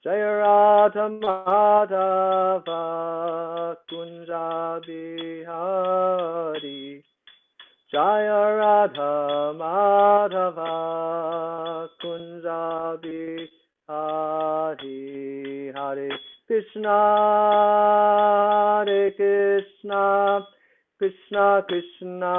Jaya Radha Madhava Kunja Bihari. Jaya Radha Madhava Kunja Bihari. Hare Krishna, Hare Krishna, Krishna Krishna,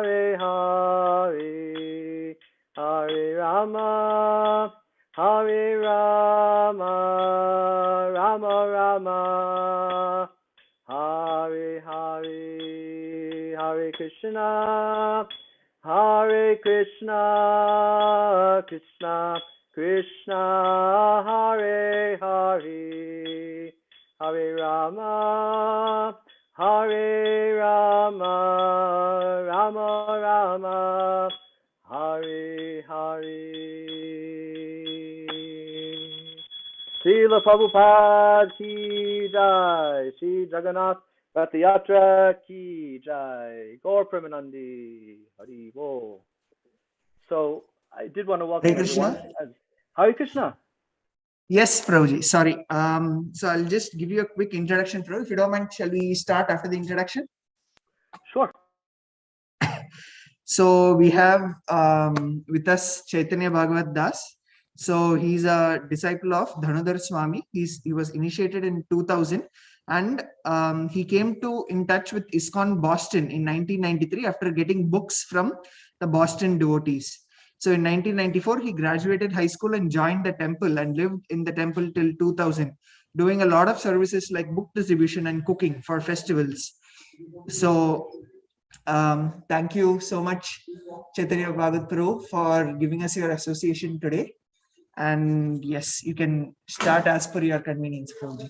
Hare Hare, Hare Rama, Hare Rama, Rama Rama, Hare Hare, Hare Krishna, Hare Krishna, Krishna Krishna, Hare Hare, Hare Rama, Hare Rama, Rama Rama, Hare Hare. Srila Prabhupada ki jai, Sri Jagannath Ratha Yatra ki jai, Gaur Premanandi, Hari Bol. So I did want to welcome everyone. Hare Krishna. Yes, Prabhuji. Sorry. So I'll just give you a quick introduction, Prabhu. If you don't mind, shall we start after the introduction? Sure. So we have with us Chaitanya Bhagavad Das. So he's a disciple of Dhanudhar Swami. He was initiated in 2000, and he came in touch with ISKCON Boston in 1993 after getting books from the Boston devotees. So in 1994, he graduated high school and joined the temple and lived in the temple till 2000, doing a lot of services like book distribution and cooking for festivals. So thank you so much, Chaitanya Bhagavad Prabhu, for giving us your association today. And yes, you can start as per your convenience, Prabhuji.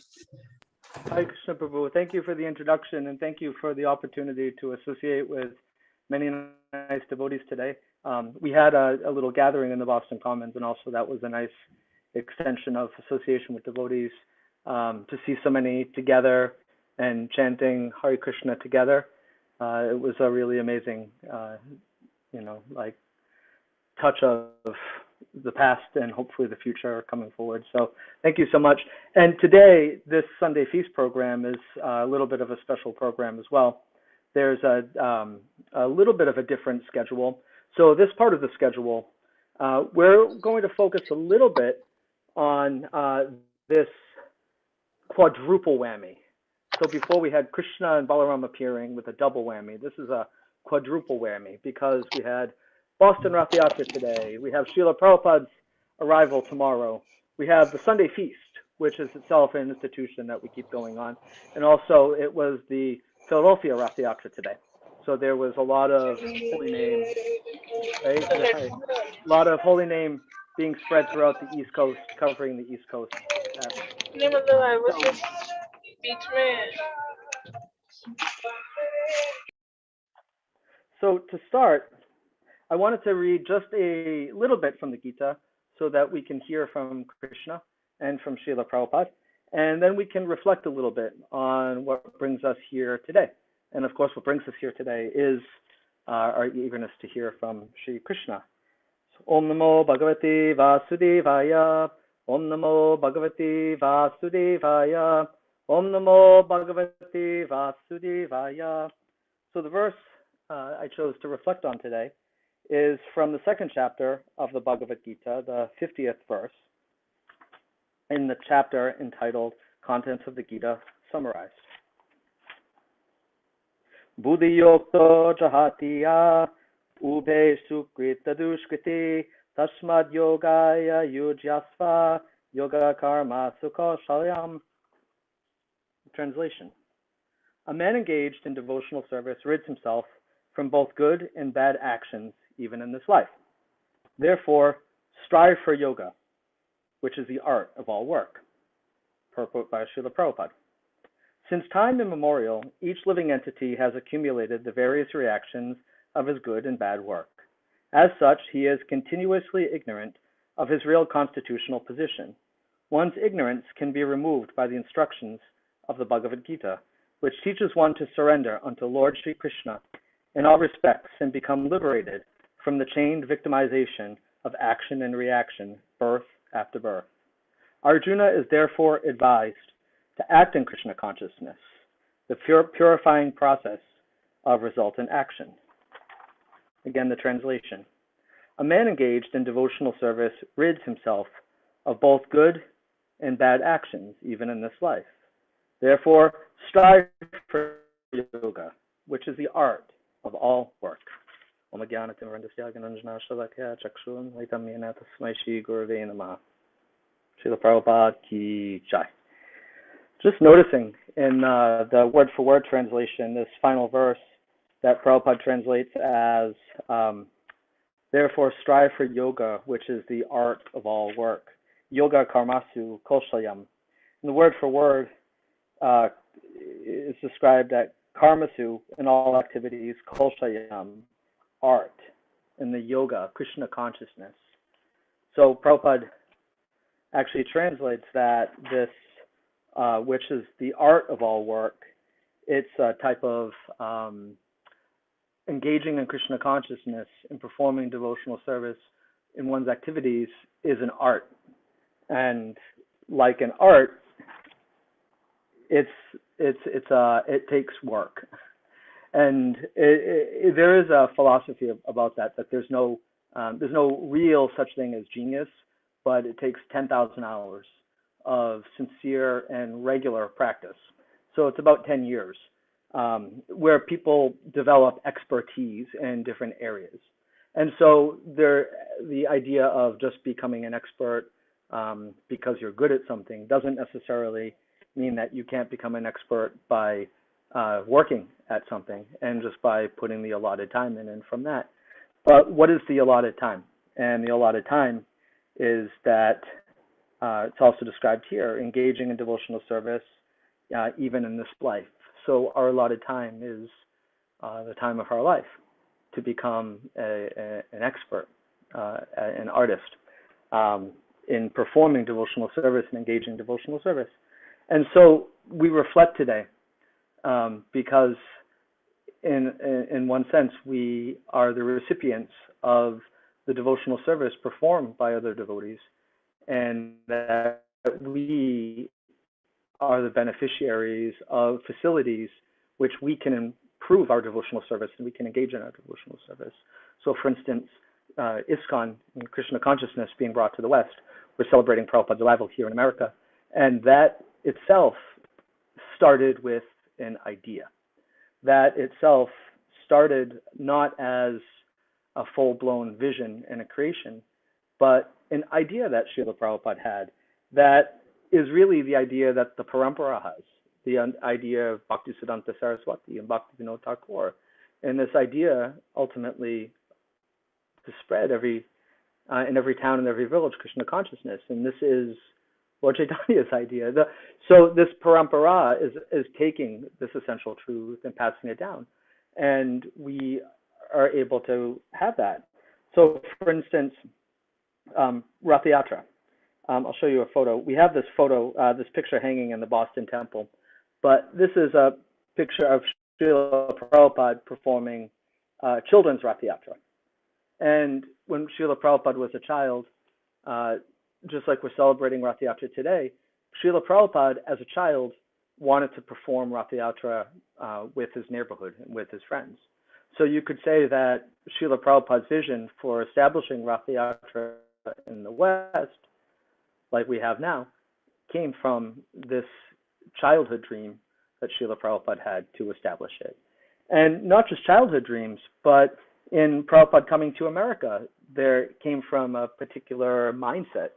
Hi, Krishna Prabhu. Thank you for the introduction, and thank you for the opportunity to associate with many nice devotees today. We had a little gathering in the Boston Commons, and also that was a nice extension of association with devotees to see so many together and chanting Hare Krishna together. It was a really amazing, touch of the past and hopefully the future coming forward. So thank you so much. And today, this Sunday Feast program is a little bit of a special program as well. There's a little bit of a different schedule. So this part of the schedule, we're going to focus a little bit on this quadruple whammy. So before we had Krishna and Balaram appearing with a double whammy. This is a quadruple whammy because we had Boston Ratha Yatra today. We have Srila Prabhupada's arrival tomorrow. We have the Sunday Feast, which is itself an institution that we keep going on. And also it was the Philadelphia Ratha Yatra today. So there was a lot of holy name, right? A lot of holy name being spread throughout the East Coast, covering the East Coast. So to start, I wanted to read just a little bit from the Gita so that we can hear from Krishna and from Srila Prabhupada, and then we can reflect a little bit on what brings us here today. And of course, what brings us here today is our eagerness to hear from Sri Krishna. So, Om Namo Bhagavate Vasudevaya, Om Namo Bhagavate Vasudevaya, Om Namo Bhagavate Vasudevaya. So the verse I chose to reflect on today is from the second chapter of the Bhagavad Gita, the 50th verse, in the chapter entitled Contents of the Gita Summarized. Buddhi yokto jahatiya ube sukrita dushkriti tasmad yogaya yujyasva yoga karma sukha shalyam. Translation. A man engaged in devotional service rids himself from both good and bad actions, even in this life. Therefore, strive for yoga, which is the art of all work. Purport by Srila Prabhupada. Since time immemorial, each living entity has accumulated the various reactions of his good and bad work. As such, he is continuously ignorant of his real constitutional position. One's ignorance can be removed by the instructions of the Bhagavad Gita, which teaches one to surrender unto Lord Sri Krishna in all respects and become liberated from the chained victimization of action and reaction, birth after birth. Arjuna is therefore advised to act in Krishna consciousness, the purifying process of resultant action. Again, the translation. A man engaged in devotional service rids himself of both good and bad actions, even in this life. Therefore, strive for yoga, which is the art of all work. Om Jnanatimrandasya Gananjana Shalakya Chakshun Laitamyena Tasmai Shri Gurave Namah. Srila Prabhupada Ki Jai. Just noticing in the word-for-word translation, this final verse that Prabhupada translates as, therefore strive for yoga, which is the art of all work. Yoga karmasu kolshayam. And the word for word is described at karmasu in all activities, kolshayam, art, in the yoga, Krishna consciousness. So Prabhupada actually translates that this, which is the art of all work, it's a type of engaging in Krishna consciousness and performing devotional service in one's activities is an art. And like an art, it takes work. And there is a philosophy about that there's no real such thing as genius, but it takes 10,000 hours of sincere and regular practice. So it's about 10 years where people develop expertise in different areas. And so the idea of just becoming an expert because you're good at something doesn't necessarily mean that you can't become an expert by working at something and just by putting the allotted time in and from that. But what is the allotted time? And the allotted time is that it's also described here, engaging in devotional service even in this life. So our allotted time is the time of our life to become an expert, an artist in performing devotional service and engaging in devotional service. And so we reflect today because in one sense we are the recipients of the devotional service performed by other devotees, and that we are the beneficiaries of facilities which we can improve our devotional service and we can engage in our devotional service. So for instance, ISKCON, Krishna consciousness being brought to the West, we're celebrating Prabhupada's arrival here in America, and that itself started with an idea. That itself started not as a full-blown vision and a creation, but an idea that Srila Prabhupada had that is really the idea that the Parampara has, the idea of Bhaktisiddhanta Saraswati and Bhaktivinoda Thakur. And this idea ultimately to spread in every town and every village Krishna consciousness. And this is Lord Chaitanya's idea. So this Parampara is taking this essential truth and passing it down. And we are able to have that. So for instance, Ratha Yatra. I'll show you a photo. We have this photo, this picture hanging in the Boston Temple, but this is a picture of Srila Prabhupada performing children's Ratha Yatra. And when Srila Prabhupada was a child, just like we're celebrating Ratha Yatra today, Srila Prabhupada as a child wanted to perform Ratha Yatra with his neighborhood and with his friends. So you could say that Srila Prabhupada's vision for establishing Ratha Yatra in the West, like we have now, came from this childhood dream that Srila Prabhupada had to establish it. And not just childhood dreams, but in Prabhupada coming to America, there came from a particular mindset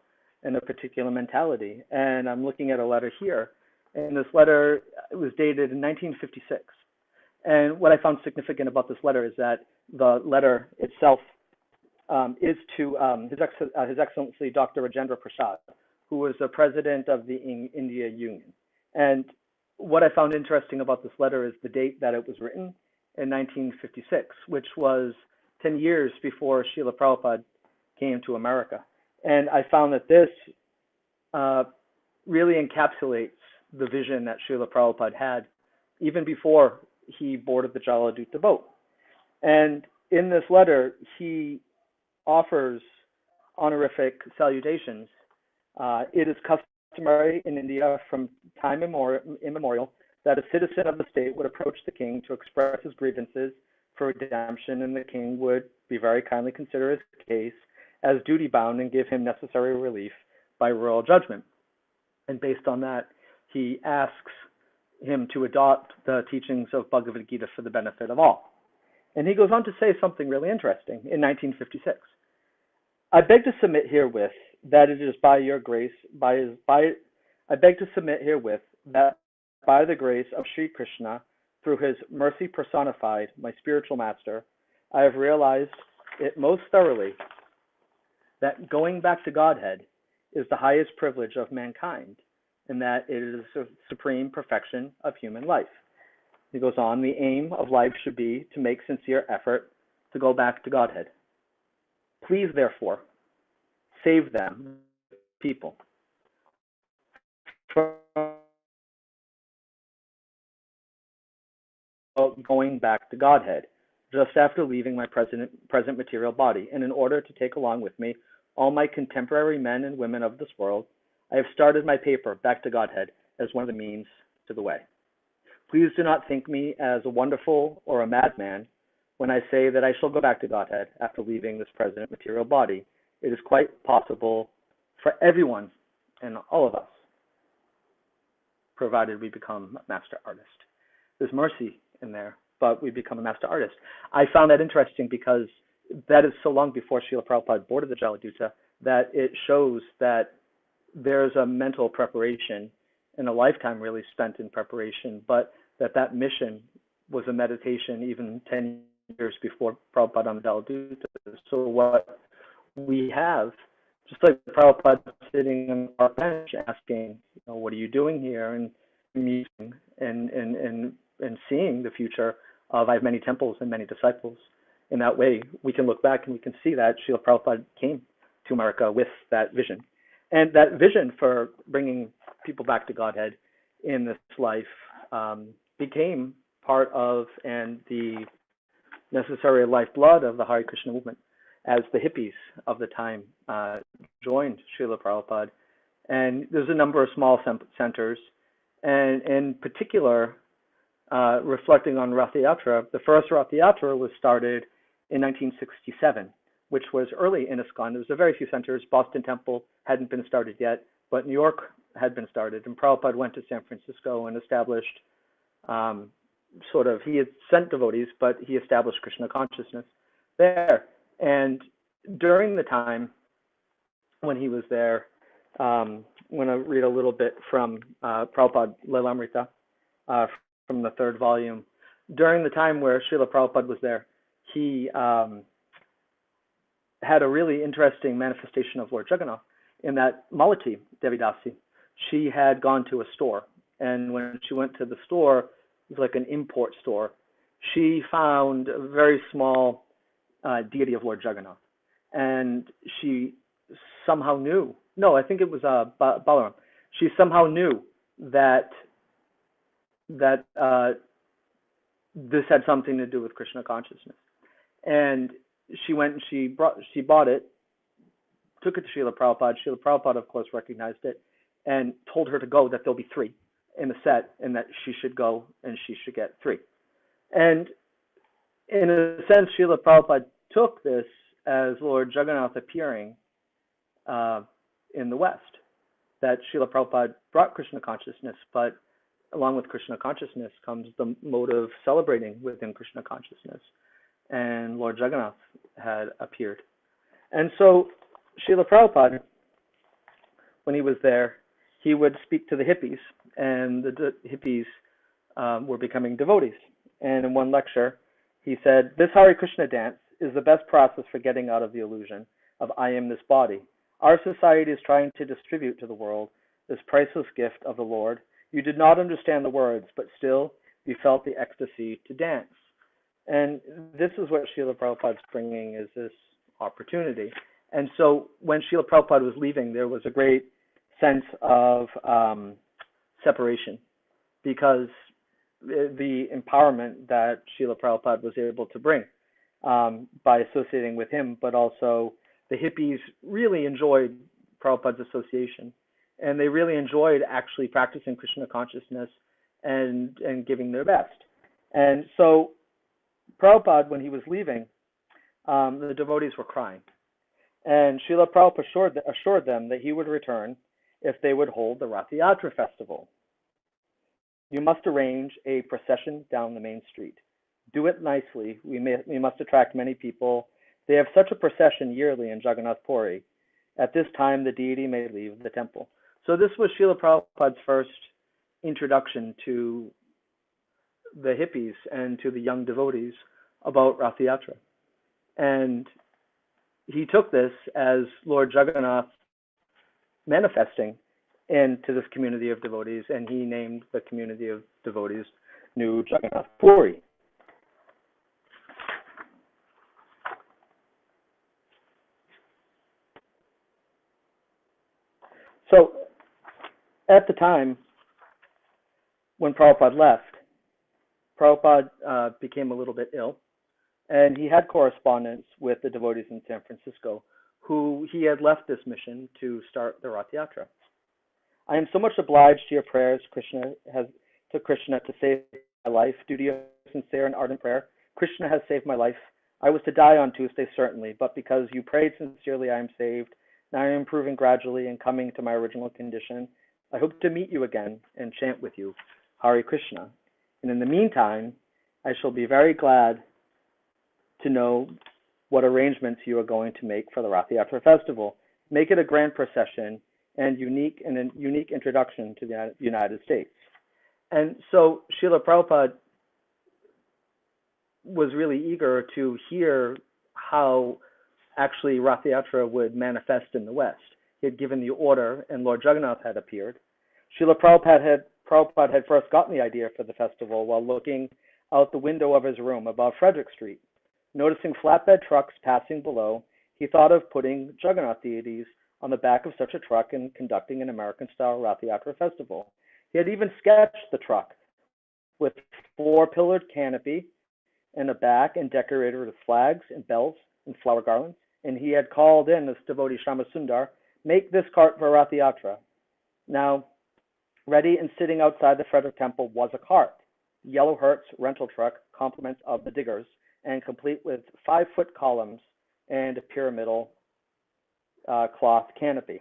and a particular mentality. And I'm looking at a letter here, and this letter was dated in 1956. And what I found significant about this letter is that the letter itself is to His Excellency Dr. Rajendra Prasad, who was the president of the India Union. And what I found interesting about this letter is the date that it was written in 1956, which was 10 years before Srila Prabhupada came to America. And I found that this really encapsulates the vision that Srila Prabhupada had even before he boarded the Jaladuta boat. And in this letter, he offers honorific salutations. It is customary customary in India from time immemorial that a citizen of the state would approach the king to express his grievances for redemption, and the king would be very kindly consider his case as duty bound and give him necessary relief by royal judgment. And based on that, he asks him to adopt the teachings of Bhagavad Gita for the benefit of all. And he goes on to say something really interesting in 1956. I beg to submit herewith that it is by your grace, I beg to submit herewith that by the grace of Sri Krishna, through his mercy personified, my spiritual master, I have realized it most thoroughly that going back to Godhead is the highest privilege of mankind, and that it is the supreme perfection of human life. He goes on, the aim of life should be to make sincere effort to go back to Godhead. Please, therefore, save them, people, from going back to Godhead, just after leaving my present material body, and in order to take along with me all my contemporary men and women of this world, I have started my paper, Back to Godhead, as one of the means to the way. Please do not think me as a wonderful or a madman when I say that I shall go back to Godhead after leaving this present material body. It is quite possible for everyone and all of us, provided we become a master artist. There's mercy in there, but we become a master artist. I found that interesting because that is so long before Srila Prabhupada boarded the Jaladuta that it shows that there's a mental preparation and a lifetime really spent in preparation, but that mission was a meditation even 10 years before Prabhupada on the Jaladuta. So what we have, just like Prabhupada sitting on our bench asking, what are you doing here? And meeting and seeing the future of I have many temples and many disciples. In that way, we can look back and we can see that Srila Prabhupada came to America with that vision. And that vision for bringing people back to Godhead in this life became part of and the necessary lifeblood of the Hare Krishna movement, as the hippies of the time joined Srila Prabhupada. And there's a number of small centers, and in particular, reflecting on Ratha Yatra, the first Ratha Yatra was started in 1967, which was early in ISKCON. There was a very few centers. Boston Temple hadn't been started yet, but New York had been started. And Prabhupada went to San Francisco and established he had sent devotees, but he established Krishna consciousness there. And during the time when he was there, I'm going to read a little bit from Prabhupada Lilamrita from the third volume. During the time where Srila Prabhupada was there, he had a really interesting manifestation of Lord Jagannath in that Malati Devidasi, she had gone to a store. And when she went to the store, it was like an import store. She found a very small deity of Lord Jagannath. And she somehow knew, no, I think it was Balaram. She somehow knew that this had something to do with Krishna consciousness. And she went and she bought it, took it to Srila Prabhupada. Srila Prabhupada, of course, recognized it and told her to go, that there'll be 3 in the set and that she should go and she should get 3. And in a sense, Srila Prabhupada took this as Lord Jagannath appearing in the West, that Srila Prabhupada brought Krishna consciousness, but along with Krishna consciousness comes the mode of celebrating within Krishna consciousness. And Lord Jagannath had appeared. And so Srila Prabhupada, when he was there, he would speak to the hippies, and the hippies were becoming devotees. And in one lecture, he said, "This Hare Krishna dance is the best process for getting out of the illusion of I am this body. Our society is trying to distribute to the world this priceless gift of the Lord. You did not understand the words, but still you felt the ecstasy to dance." And this is what Srila Prabhupada's bringing, is this opportunity. And so when Srila Prabhupada was leaving, there was a great sense of separation, because the empowerment that Srila Prabhupada was able to bring by associating with him, but also the hippies really enjoyed Prabhupada's association. and they really enjoyed actually practicing Krishna consciousness and giving their best. And so Prabhupada, when he was leaving, the devotees were crying. And Srila Prabhupada assured them that he would return if they would hold the Ratha Yatra festival. You must arrange a procession down the main street. Do it nicely. We must attract many people. They have such a procession yearly in Jagannath Puri. At this time, the deity may leave the temple. So this was Srila Prabhupada's first introduction to the hippies and to the young devotees about Ratha Yatra. And he took this as Lord Jagannath manifesting into this community of devotees, and he named the community of devotees New Jagannath Puri. So at the time when Prabhupada left, Prabhupada became a little bit ill, and he had correspondence with the devotees in San Francisco, who he had left this mission to start the Ratha Yatra. I am so much obliged to your prayers, Krishna to save my life. Due to your sincere and ardent prayer, Krishna has saved my life. I was to die on Tuesday, certainly, but because you prayed sincerely, I am saved. Now I am improving gradually and coming to my original condition. I hope to meet you again and chant with you, Hare Krishna. And in the meantime, I shall be very glad to know what arrangements you are going to make for the Ratha Yatra festival. Make it a grand procession and a unique introduction to the United States. And so Srila Prabhupada was really eager to hear how actually Ratha Yatra would manifest in the West. He had given the order, and Lord Jagannath had appeared. Srila Prabhupada had first gotten the idea for the festival while looking out the window of his room above Frederick Street. Noticing flatbed trucks passing below, he thought of putting Jagannath deities on the back of such a truck and conducting an American-style Ratha Yatra festival. He had even sketched the truck with 4-pillared canopy in the back and decorated with flags and bells and flower garlands. And he had called in this devotee Shama Sundar, make this cart for Ratha Yatra. Now, ready and sitting outside the Frederick Temple was a cart, yellow Hertz rental truck, compliments of the diggers, and complete with 5-foot columns and a pyramidal cloth canopy.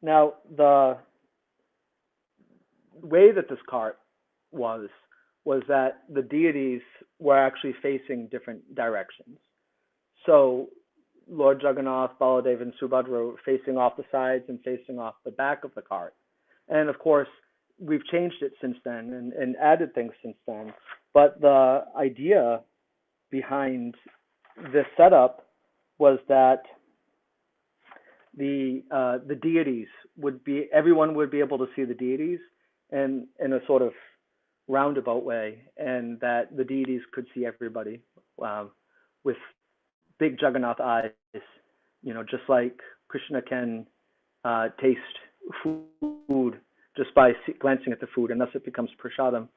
Now, the way that this cart was that the deities were actually facing different directions. So Lord Jagannath, Baladev, and Subhadra were facing off the sides and facing off the back of the cart. And of course, we've changed it since then and added things since then. But the idea behind this setup was that the deities everyone would be able to see the deities in a sort of roundabout way, and that the deities could see everybody with big Jagannath eyes, just like Krishna can taste food just by glancing at the food, and thus it becomes prasadam.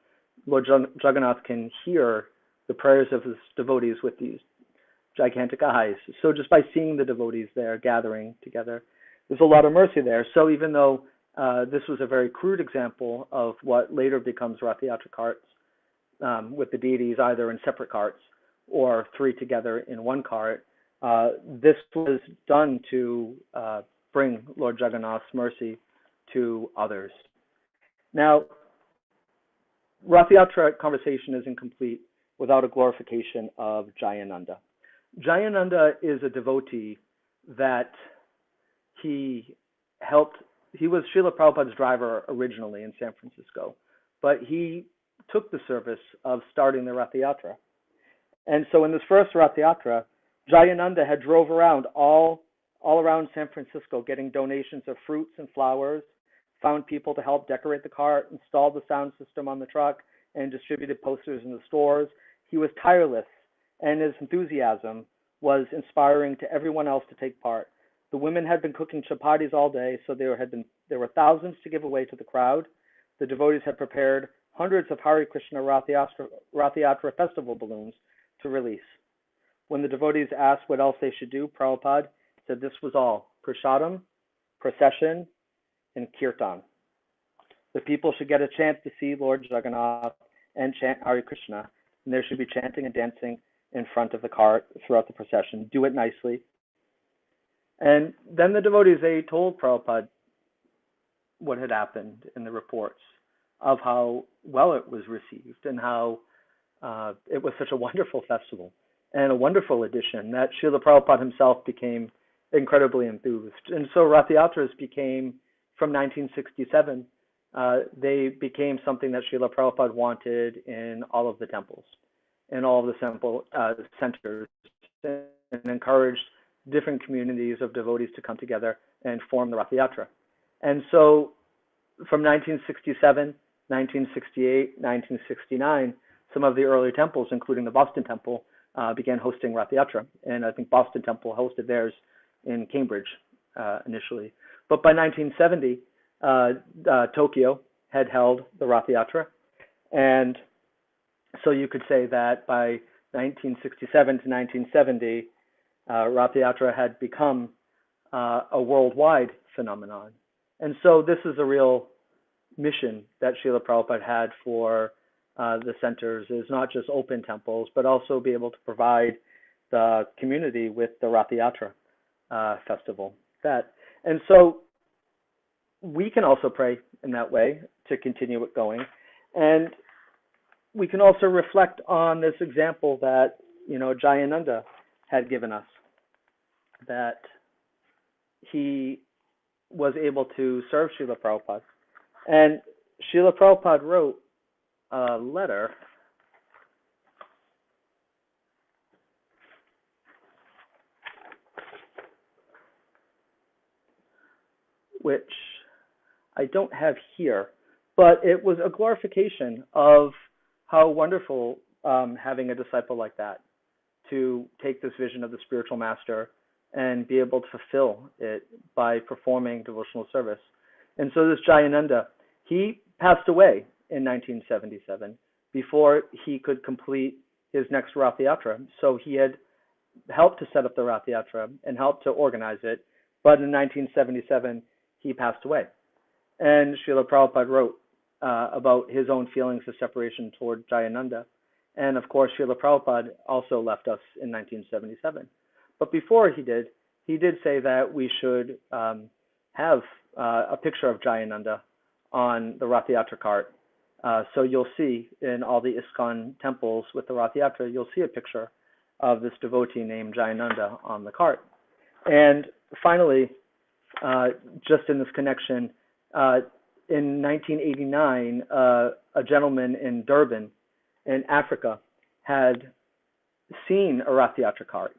Lord Jagannath can hear the prayers of his devotees with these gigantic eyes. So just by seeing the devotees there gathering together, there's a lot of mercy there. So even though this was a very crude example of what later becomes Ratha Yatra carts, with the deities either in separate carts or 3 together in one cart, this was done to bring Lord Jagannath's mercy to others. Now, Ratha Yatra conversation is incomplete without a glorification of Jayananda. Jayananda is a devotee that he was Srila Prabhupada's driver originally in San Francisco, but he took the service of starting the Ratha Yatra. And so in this first Ratha Yatra, Jayananda had drove around all around San Francisco getting donations of fruits and flowers, found people to help decorate the cart, installed the sound system on the truck, and distributed posters in the stores. He was tireless, and his enthusiasm was inspiring to everyone else to take part. The women had been cooking chapatis all day, so there were thousands to give away to the crowd. The devotees had prepared hundreds of Hare Krishna Ratha Yatra festival balloons to release. When the devotees asked what else they should do, Prabhupada said this was all: prasadam, procession, in Kirtan. The people should get a chance to see Lord Jagannath and chant Hare Krishna, and there should be chanting and dancing in front of the cart throughout the procession. Do it nicely. And then the devotees, they told Prabhupada what had happened in the reports of how well it was received and how it was such a wonderful festival and a wonderful addition that Srila Prabhupada himself became incredibly enthused. And so Ratha Yatras became, from 1967, they became something that Srila Prabhupada wanted in all of the temples, in all of the temple centers, and encouraged different communities of devotees to come together and form the Ratha Yatra. And so from 1967, 1968, 1969, some of the early temples, including the Boston Temple, began hosting Ratha Yatra. And I think Boston Temple hosted theirs in Cambridge initially. But by 1970, Tokyo had held the Ratha Yatra. And so you could say that by 1967 to 1970, Ratha Yatra had become a worldwide phenomenon. And so this is a real mission that Srila Prabhupada had for the centers, is not just open temples, but also be able to provide the community with the Ratha Yatra festival. And so we can also pray in that way to continue it going. And we can also reflect on this example that, Jayananda had given us, that he was able to serve Srila Prabhupada. And Srila Prabhupada wrote a letter which I don't have here, but it was a glorification of how wonderful having a disciple like that, to take this vision of the spiritual master and be able to fulfill it by performing devotional service. And so this Jayananda, he passed away in 1977 before he could complete his next Ratha Yatra. So he had helped to set up the Ratha Yatra and helped to organize it, but in 1977 he passed away. And Srila Prabhupada wrote about his own feelings of separation toward Jayananda. And of course, Srila Prabhupada also left us in 1977. But before he did say that we should have a picture of Jayananda on the Ratha Yatra cart. So you'll see in all the ISKCON temples with the Ratha Yatra, you'll see a picture of this devotee named Jayananda on the cart. And finally, just in this connection, in 1989, a gentleman in Durban in Africa had seen a Ratha Yatra cart.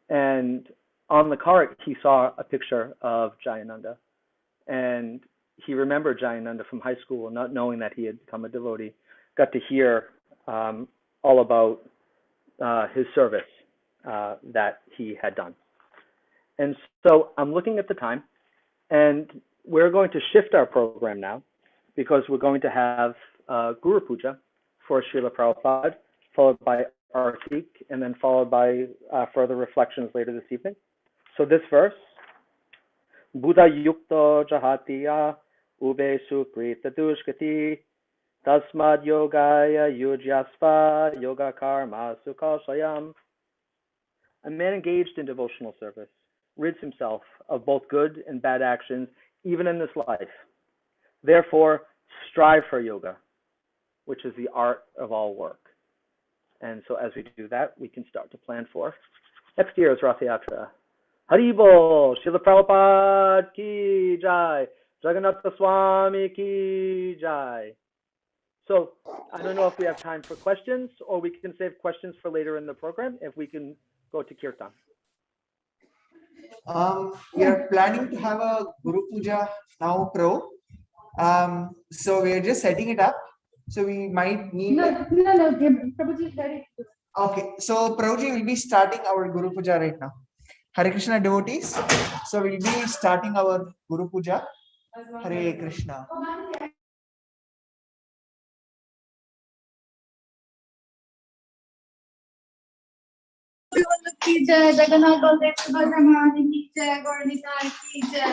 And on the cart, he saw a picture of Jayananda. And he remembered Jayananda from high school, not knowing that he had become a devotee, got to hear all about his service that he had done. And so I'm looking at the time, and we're going to shift our program now, because we're going to have Guru Puja for Srila Prabhupada, followed by Artik, and then followed by further reflections later this evening. So this verse, Buddha yukto jahatiya ube sukrita dushkati tasmad yogaya yujyasva yoga karma sukashayam. A man engaged in devotional service rids himself of both good and bad actions, even in this life. Therefore, strive for yoga, which is the art of all work. And so as we do that, we can start to plan for next year's Ratha Yatra. Haribol, Srila Prabhupada ki jai, Jagannatha Swami ki jai. So I don't know if we have time for questions, or we can save questions for later in the program, if we can go to Kirtan. We are planning to have a Guru Puja now, Pro. So we are just setting it up. So we might need. No. Prabhuji, okay, so Prabhuji will be starting our Guru Puja right now. Hare Krishna devotees. So we'll be starting our Guru Puja. Hare Krishna. की जय जगन्नाथ बलदेव सुभद्रा महारानी की जय गौर निताई की जय।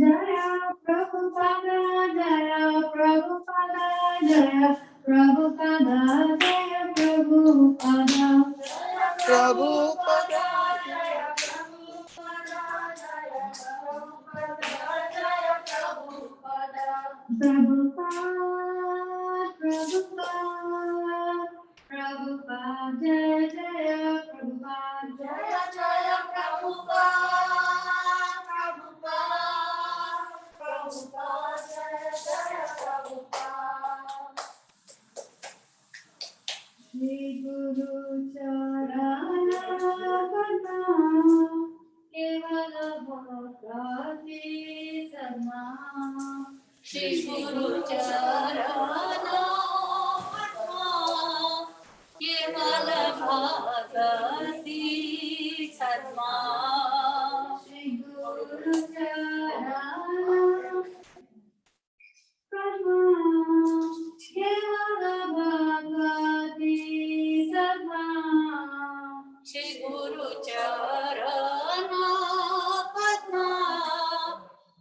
Jaya Prabhupada, Jaya Prabhupada, Jaya Prabhupada, Jaya Prabhupada, Prabhupada, Jaya Prabhupada, Jaya Prabhupada, Jaya Prabhupada, Prabhupada, Jaya Jaya Prabhupada, Jaya Jaya Prabhupada, Prabhupada, Jaya Jaya Prabhupada. Shri Guru Charana Kevala Bhakti Sarma. Shri Guru Charana Kevala Bhakti Sarma. Shri Guru Charana Shri Guru Charana Padma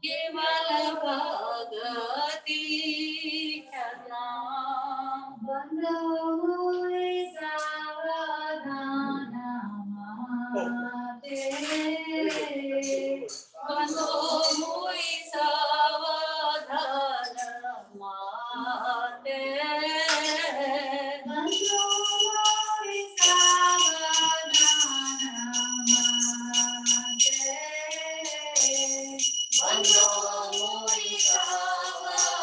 Kevala Bhagati Charna Bando Savadana Mate Bando Muy Savadana Mate Bando Muy Savadana Mate Bando Muy Savadana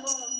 Mate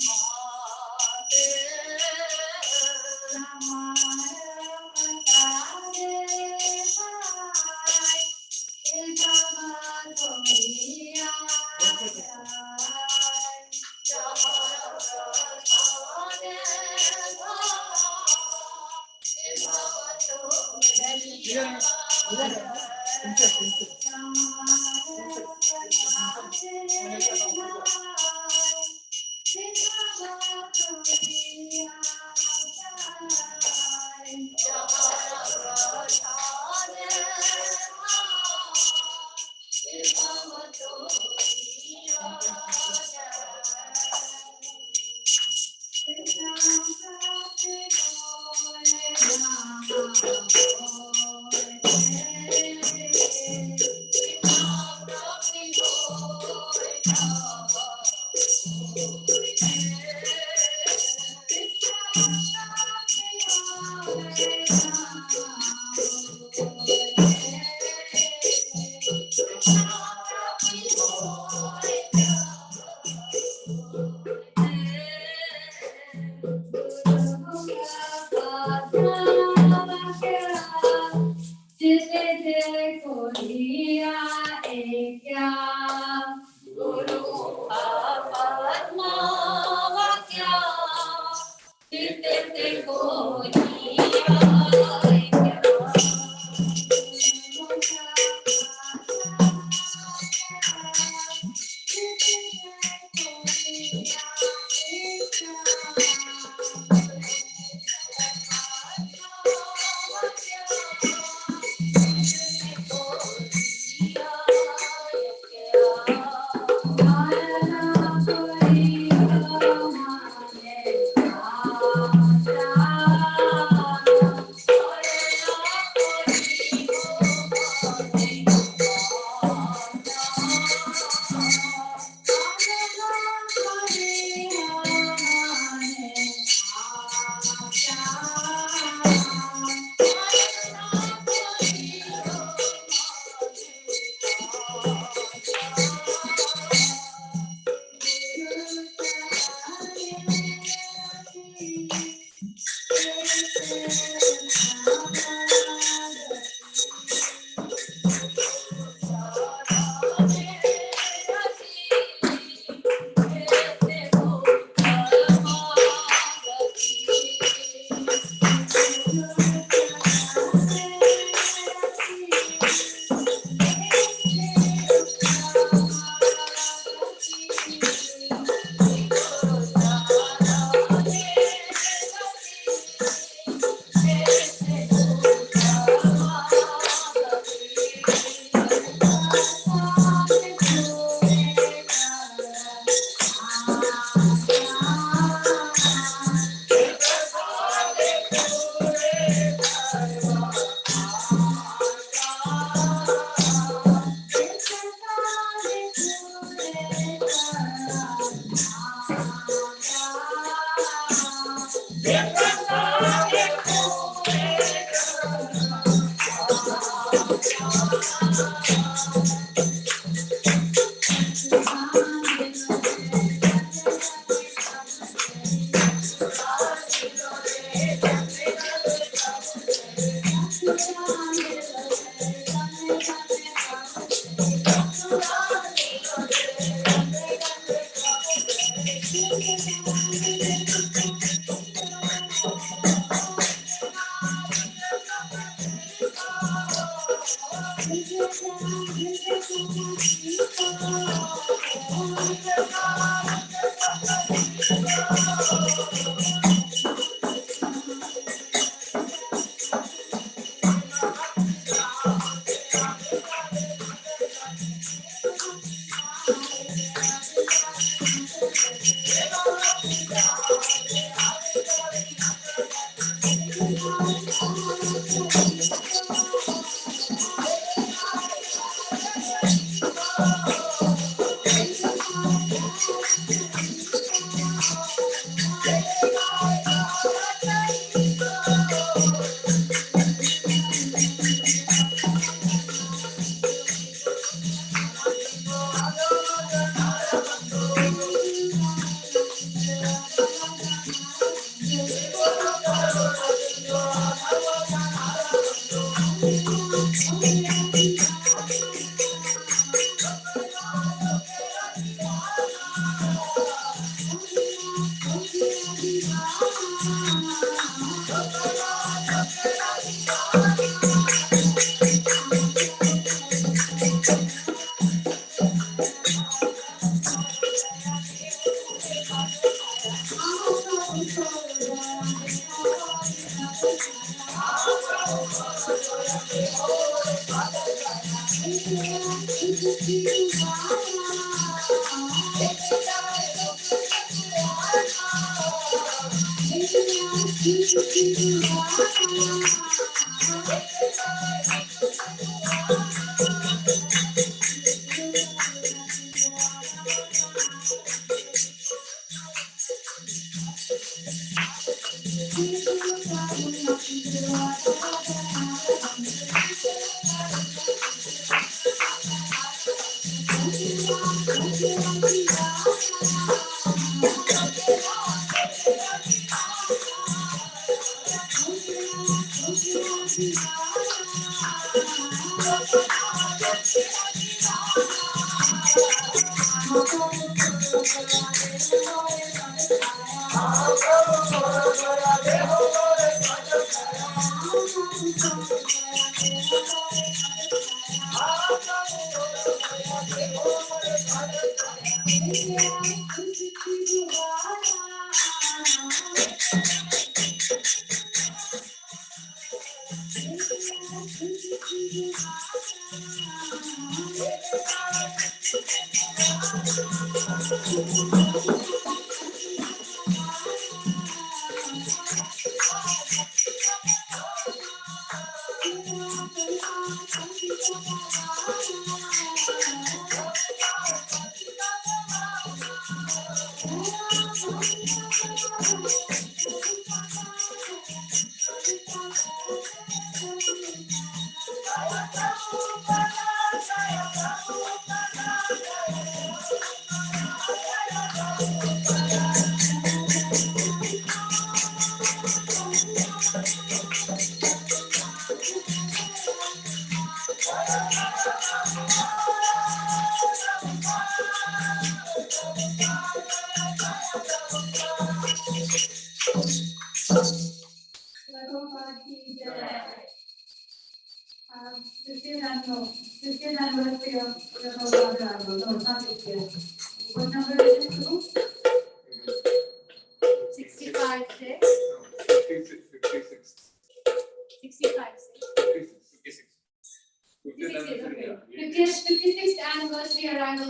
Anniversary arrival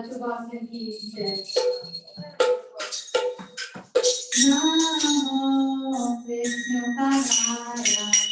to Boston, he said. Namo Vishnu Padaya.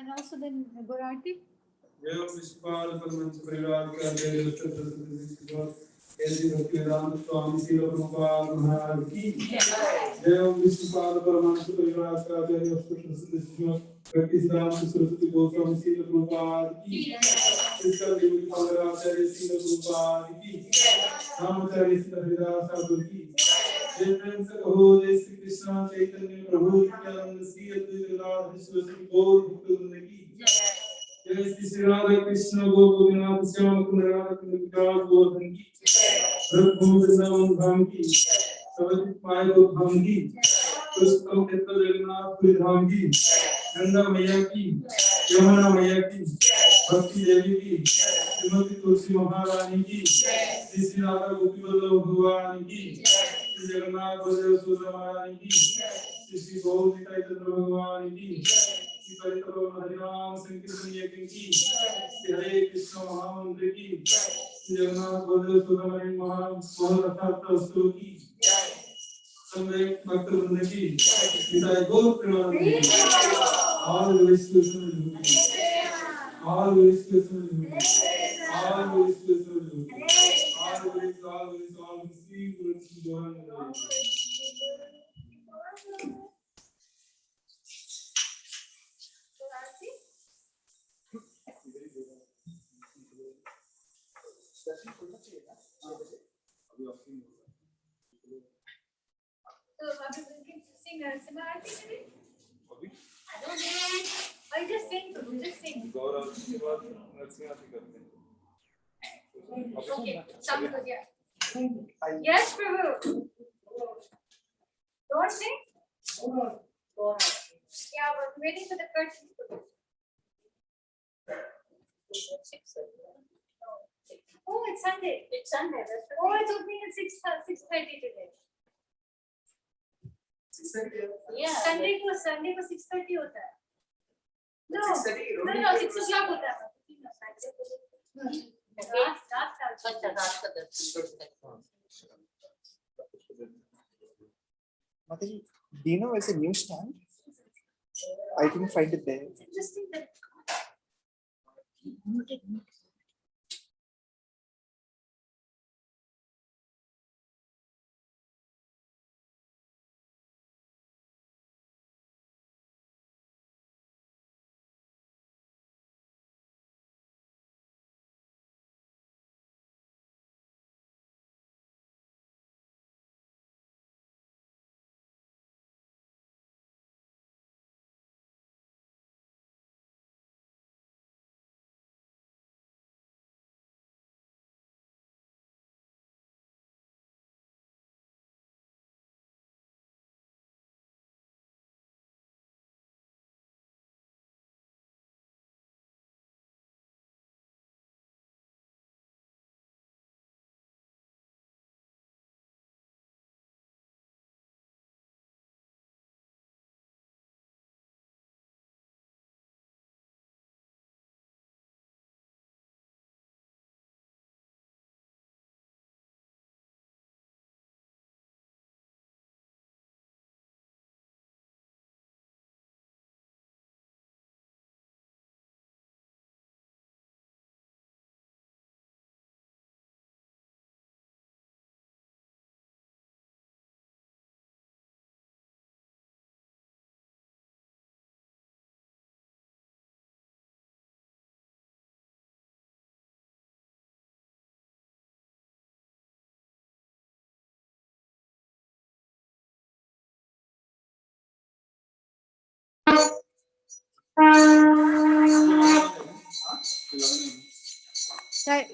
And also then Gorati. Jai Vishwal Parmanch Parivar ka Jai Vishwal Kaisi Bhakti Vedanta Swami Srila Prabhupada Maharaj ki Jai Vishwal Parmanch Parivar ka Jai Vishwal Bhakti Vedanta Saraswati Goswami Srila Prabhupada ki Srila Devi Pavaracharya Srila Prabhupada ki Ramacharya Srila Hridaya Sadhu ki Jai Prem Se Kaho Jai Shri Krishna Chaitanya Prabhu Nityananda Sri Advaita Gadadhar Shivasri Gaur Bhaktivinoda ki जय श्री श्री राधा कृष्ण गोपिनाथ श्याम कुंद राधा कुंद विकास गोवर्धन की रघु वृंदावन धाम की सवति पाय को धाम की पुष्पम क्षेत्र जगन्नाथ पुरी धाम की गंगा मैया की यमुना मैया की भक्ति देवी की श्रीमती तुलसी महारानी की श्री श्री राधा गोपी वल्लभ भगवान की श्री जगन्नाथ बलदेव सुभद्रा महारानी की श्री श्री गौर निताई चंद्र भगवान की हरिनाम संकीर्तन यज्ञ की श्री हरे कृष्ण महामंत्र की श्री जगन्नाथ बलदेव सुब्रमण्य महामंत्र की संवेद भक्त वृंद की निताई गौर प्रेमानंद की all the ways to all the ways to all the ways to all the ways see Johan So Bobby will sing Narasimha today? I don't know. I just sing, just sing. Gaurav के बाद नरसिंह करते हैं Okay, sounds good, yeah. Yes, Prabhu. Don't sing? Yeah, we're waiting for the person. Oh, it's Sunday. It's Sunday. Oh, it's opening at 6:30 today. 6:30. Yeah. Sunday को 6:30 होता है. No, 6 o'clock होता है. Mataji, do you know where's a new stand? I couldn't find it there. It's interesting that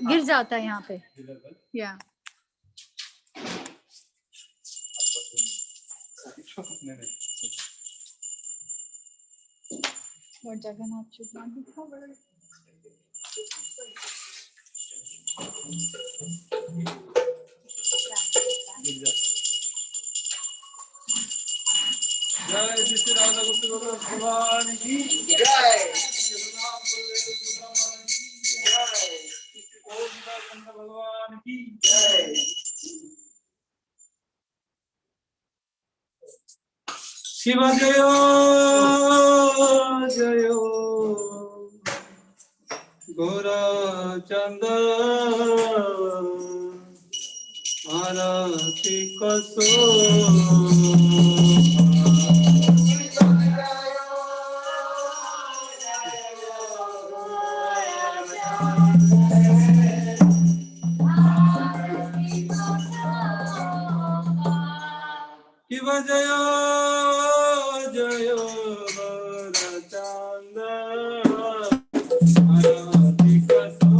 गिर जाता है यहाँ पे या Lord Jagannath should not be covered. जय श्री राधा गोविंद भगवान की जय। भगवान की जय। शिव जय जय गोरा चंद आरती कसो शिव जय जय चंद आरती कसो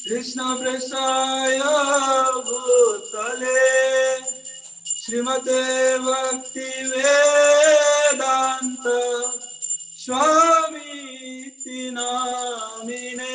Krishna Prasaya Bhutale Srimate Bhakti Vedanta Swami Tinamine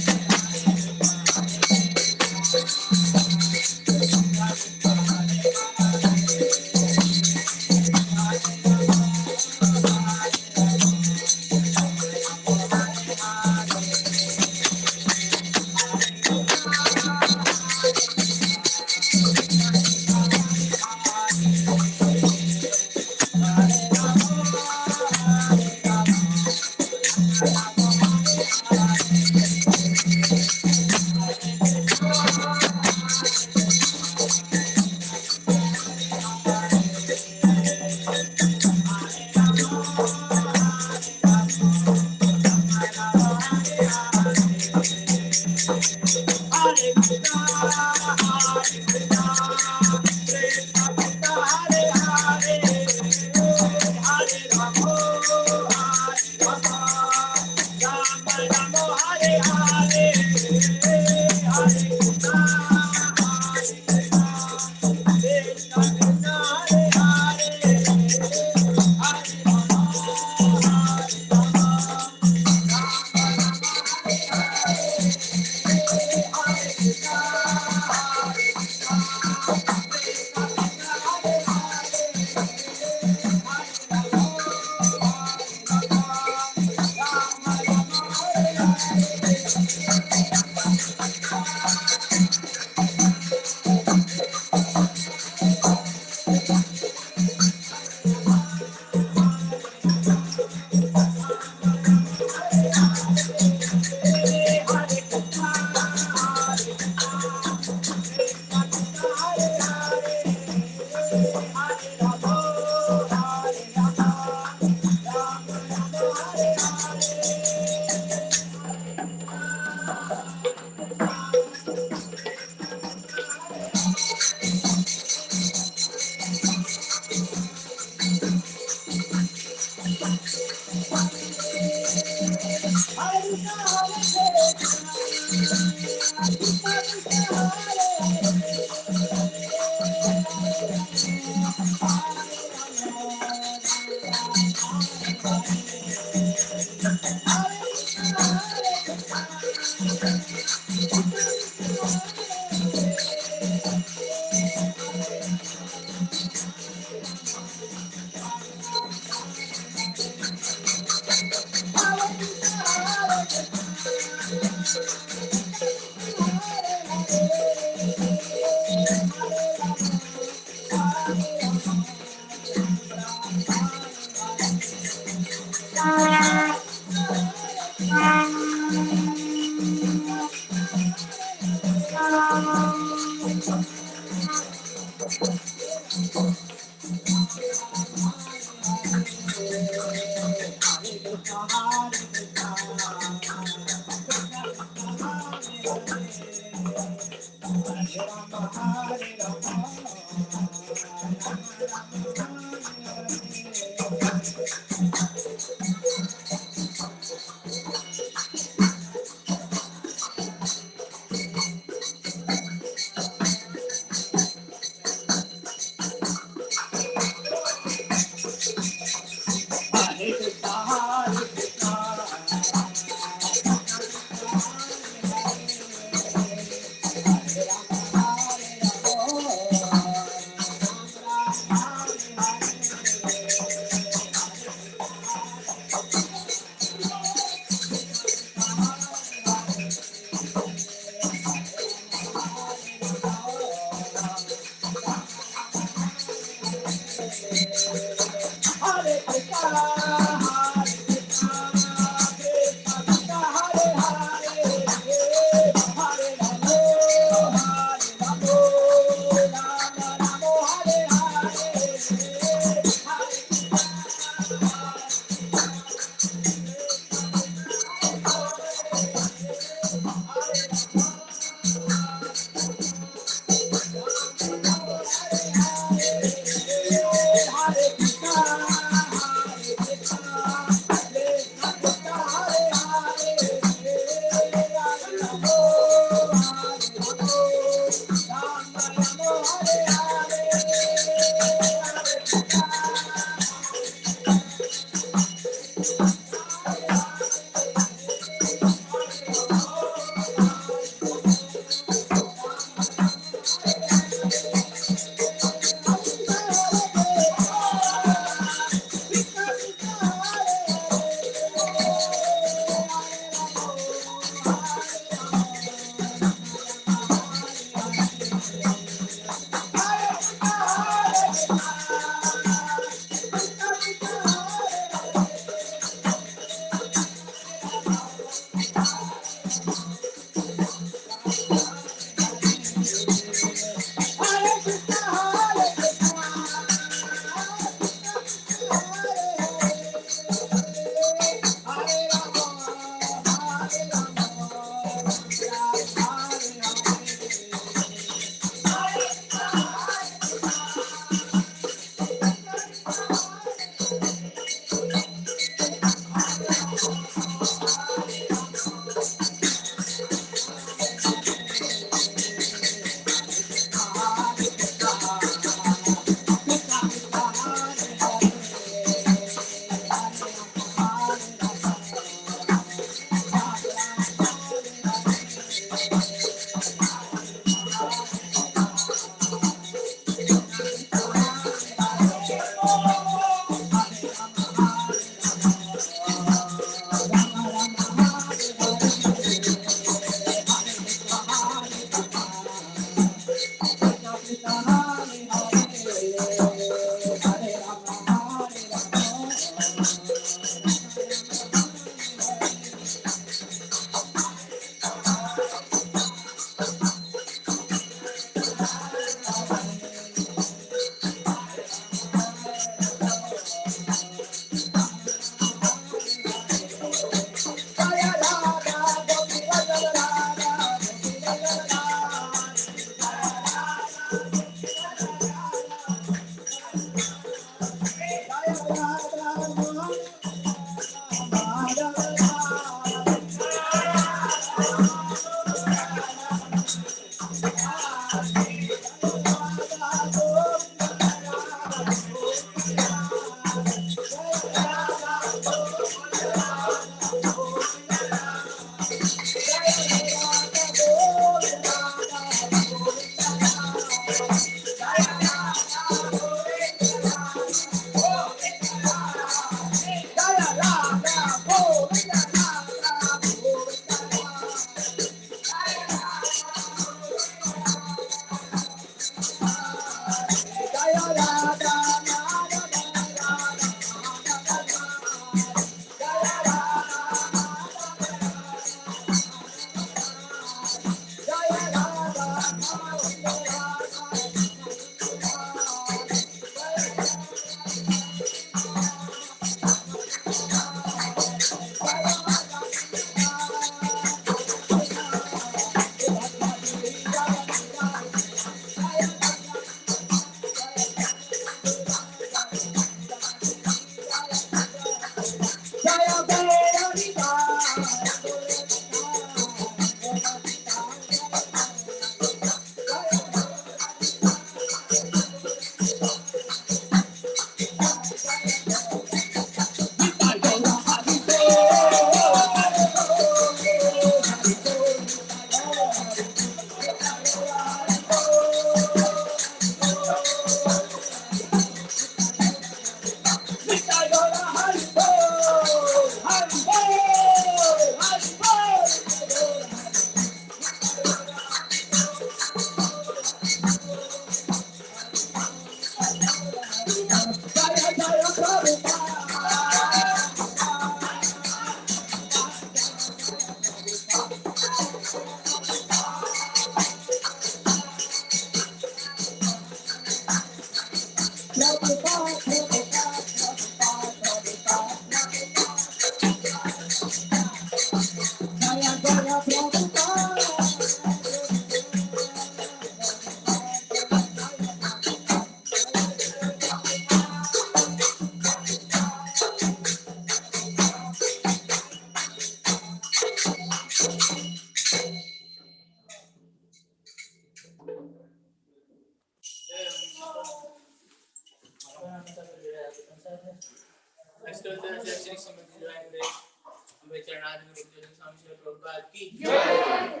Prabhupada ki jai.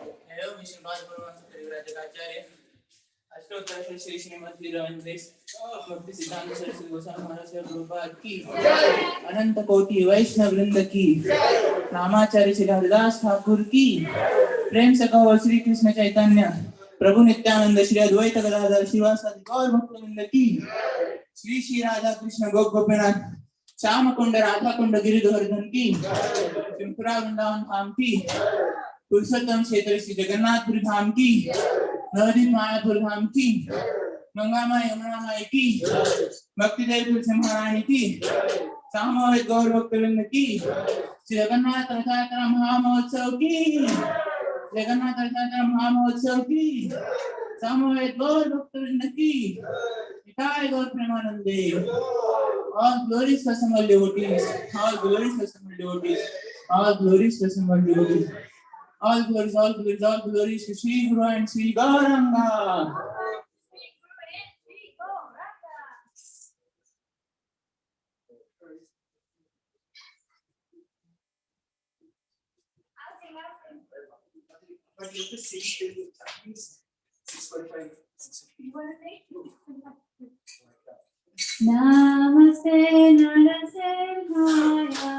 Mission Bhagavad अष्टोत्तर Shri Shrimad वीरवंदेश भक्ति सिद्धांत सरस्वती गोस्वामी महाराज प्रभुपाद की अनंत कोटि वैष्णव वृंद की नामाचार्य श्री हरिदास ठाकुर की प्रेम से कहो श्री कृष्ण चैतन्य प्रभु नित्यानंद श्री अद्वैत गदाधर श्रीवासादि गौर भक्तवृंद की श्री श्री राधा कृष्ण गोपीनाथ श्याम कुंड राधा कुंड गिरिधर की त्रिपुरा वृंदावन धाम की पुरुषोत्तम क्षेत्र श्री जगन्नाथपुरी धाम की नवदीप मायापुर धाम की गंगा यमुना माई की भक्ति देव तुलसी महारानी की सामूहिक गौर भक्तवृंद की श्री जगन्नाथ रथ यात्रा महामहोत्सव की जगन्नाथ रथ यात्रा महामहोत्सव की सामूहिक गौर भक्तवृंद की निताय गौर प्रेमानंदे all glories for assembled devotees, all glories for assembled devotees, all glories for assembled devotees. All glories, all glories, all glories to Sri Guru and Sri Gauranga. But you have to sing till at least 6:45, 6:50. Namaste Narasimhaya.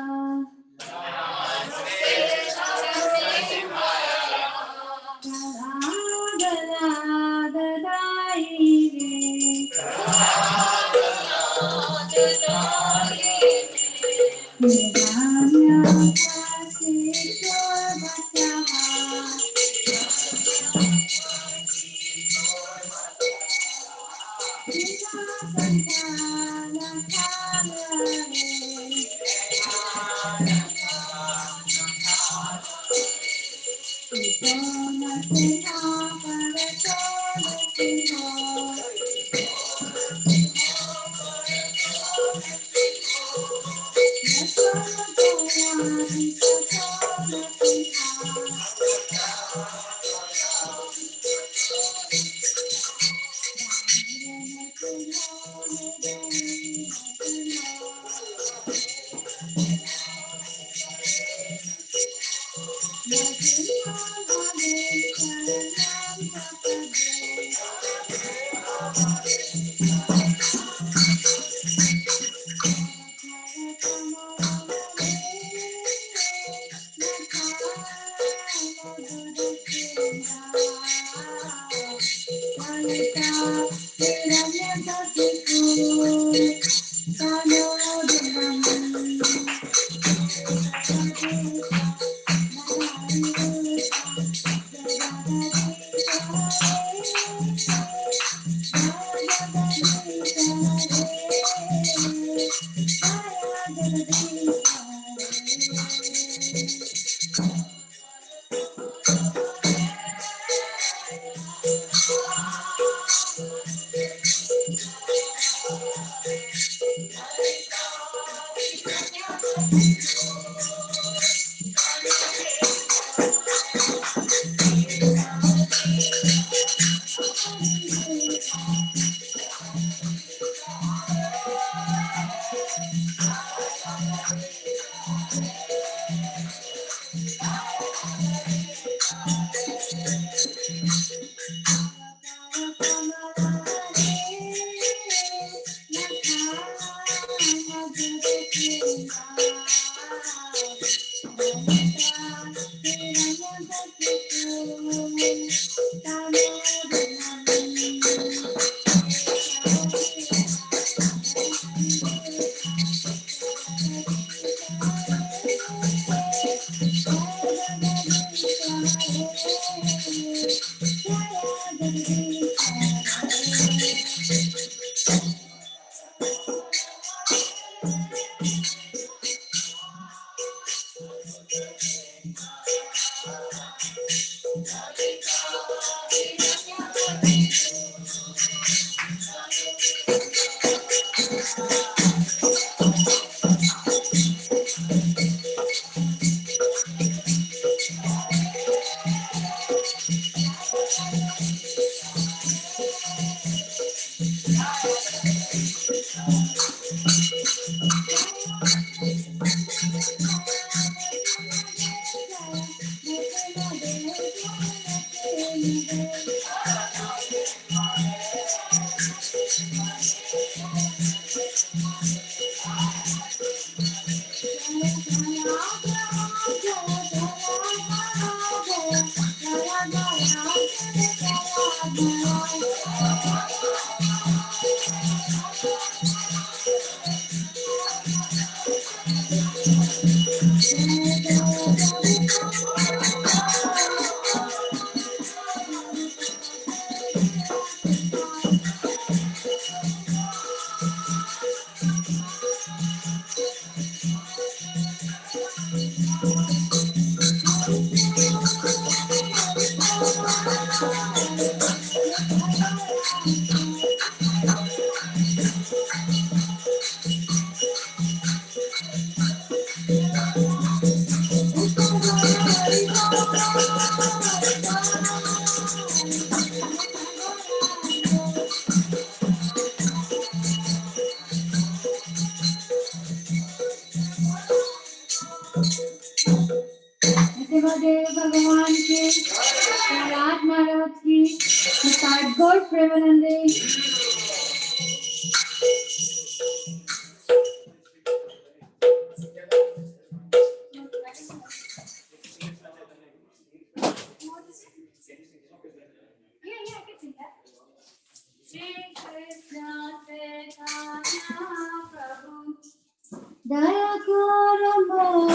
भगवान के रात महाराज की God Premanande I can sing that. Shri Krishna Chaitanya Prabhu Daya Karo More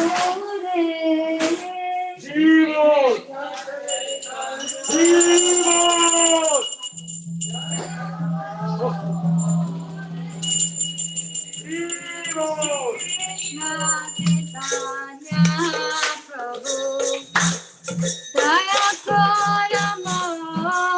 Krishna Chaitanya Prabhu Daya Karo More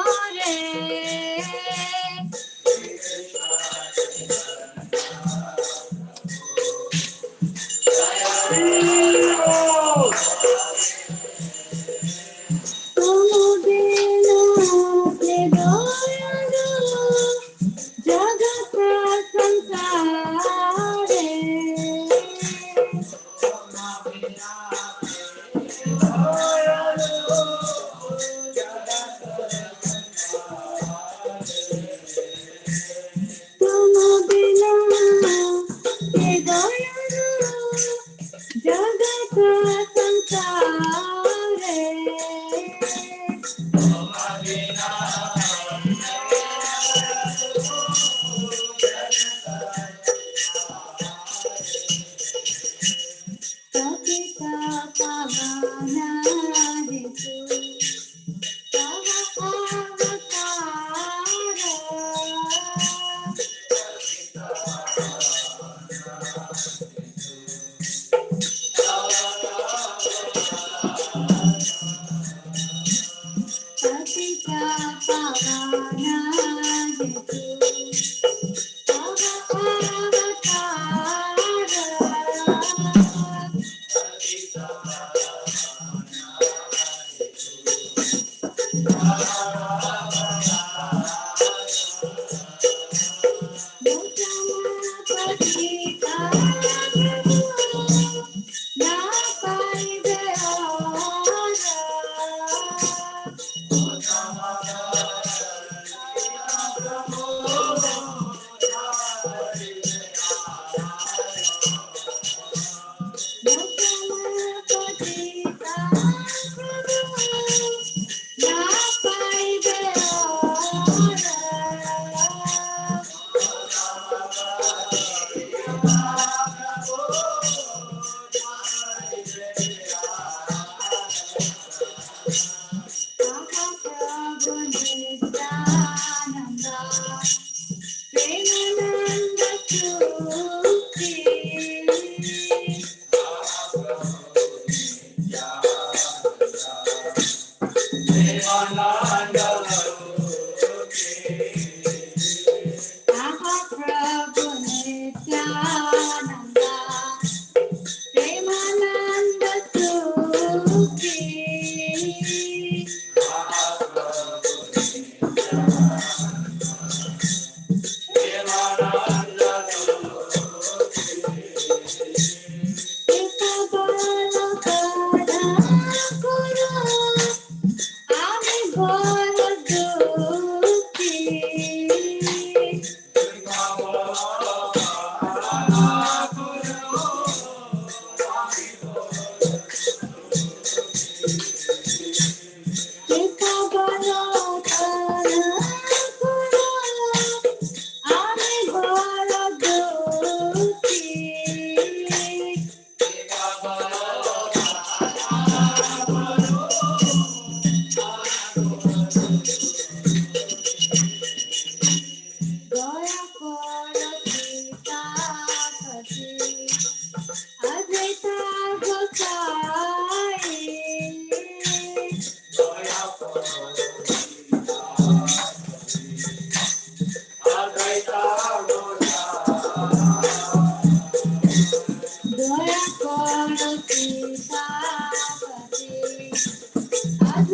I'm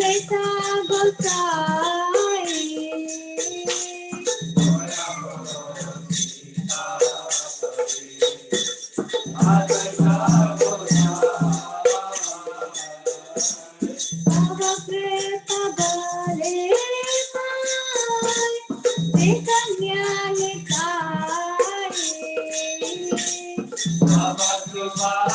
Preta Gosai. Baba Preta Gale Sai, Chaitanya Nitai. Baba Preta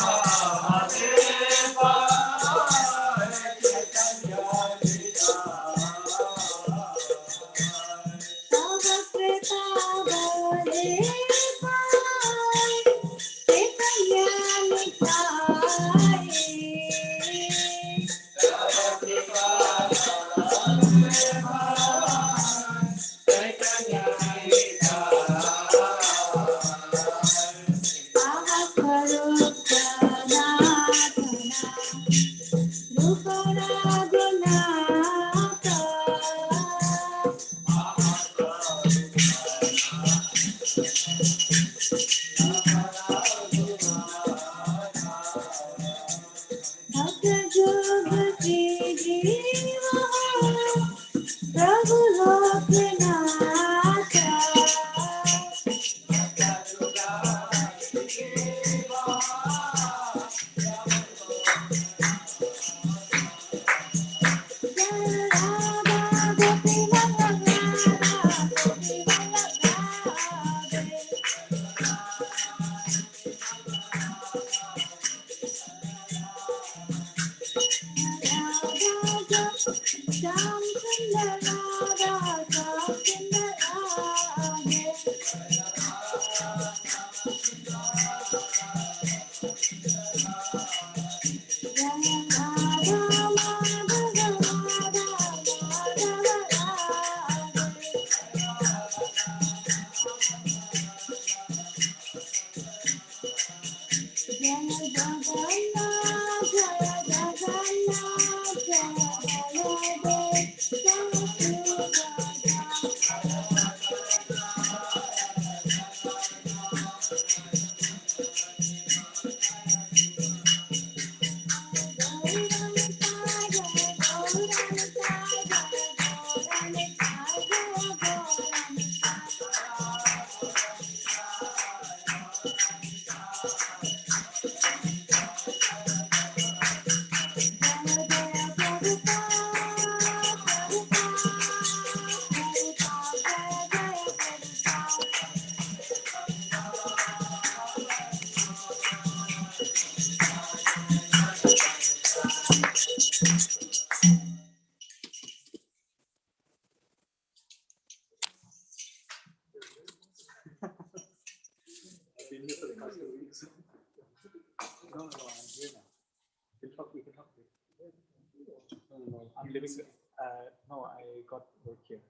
I'm living. No, I got work here.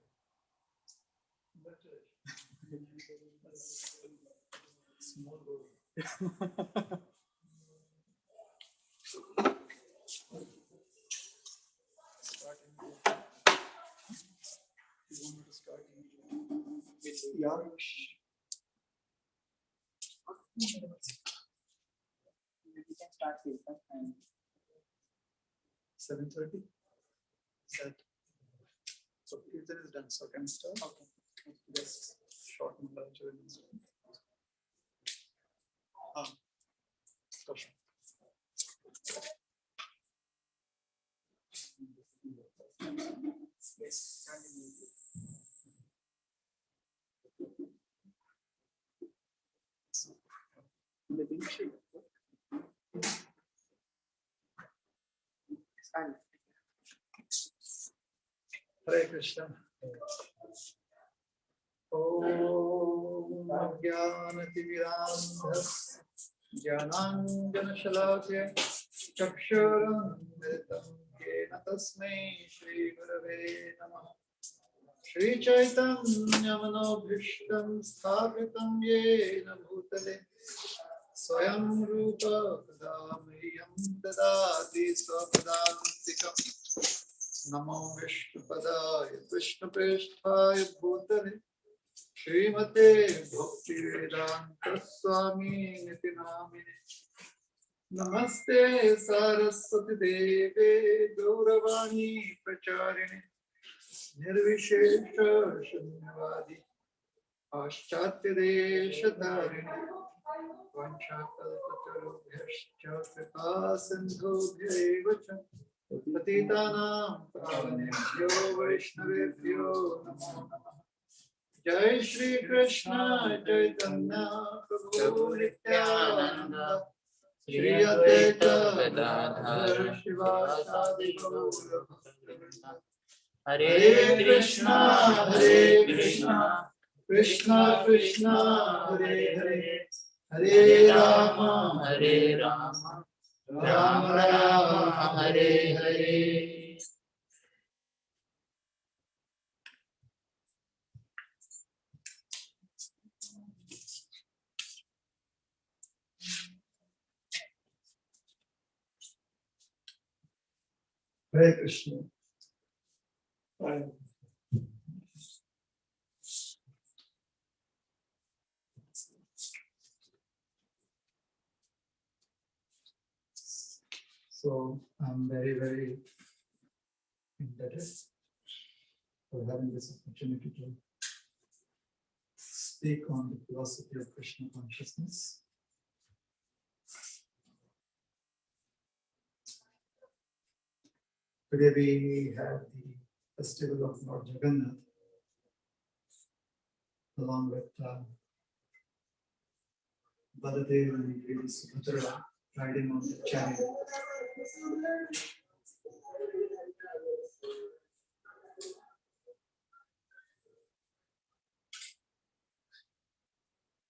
We can start with that and 7:30. So Kirtan is done. So can I start? okay. Yes. Short lecture. Question. Yes. The link should work. Fine. Hare Krishna. Om Jnanativiramdhas Jnananjanashalakya Chakshurunmritam Yena Tasmai Shri Gurave Namah Shri Chaitanya Manobhishtam Sthapitam Yena Bhutale Swayam Rupa Kadamriyam Dadati Swapadantikam Namo Vishnupadaya Vishnupreshthaya Bhutale Srimate Bhakti Vedanta Swami Niti Namine Namaste Saraswati Deve Gauravani Pracharini Nirvishesha Shunyavadi Paschatya Deshatarini Vanchakalpatarubhyascha Kripa Sindhubhya Vacha Patitanam Pavanebhyo Vaishnavebhyo Namo Namah Jai Shri Krishna Chaitanya Prabhu Nityananda Shri Advaita Gadadhar Shivasadi Gaura Hare Krishna Krishna Krishna Hare Hare Hare Rama Rama Rama Hare Hare. Hare Krishna. So I'm very, very indebted for having this opportunity to speak on the philosophy of Krishna consciousness. Today we have the festival of Lord Jagannath along with Baladev and Lady Subhadra riding on the chariot.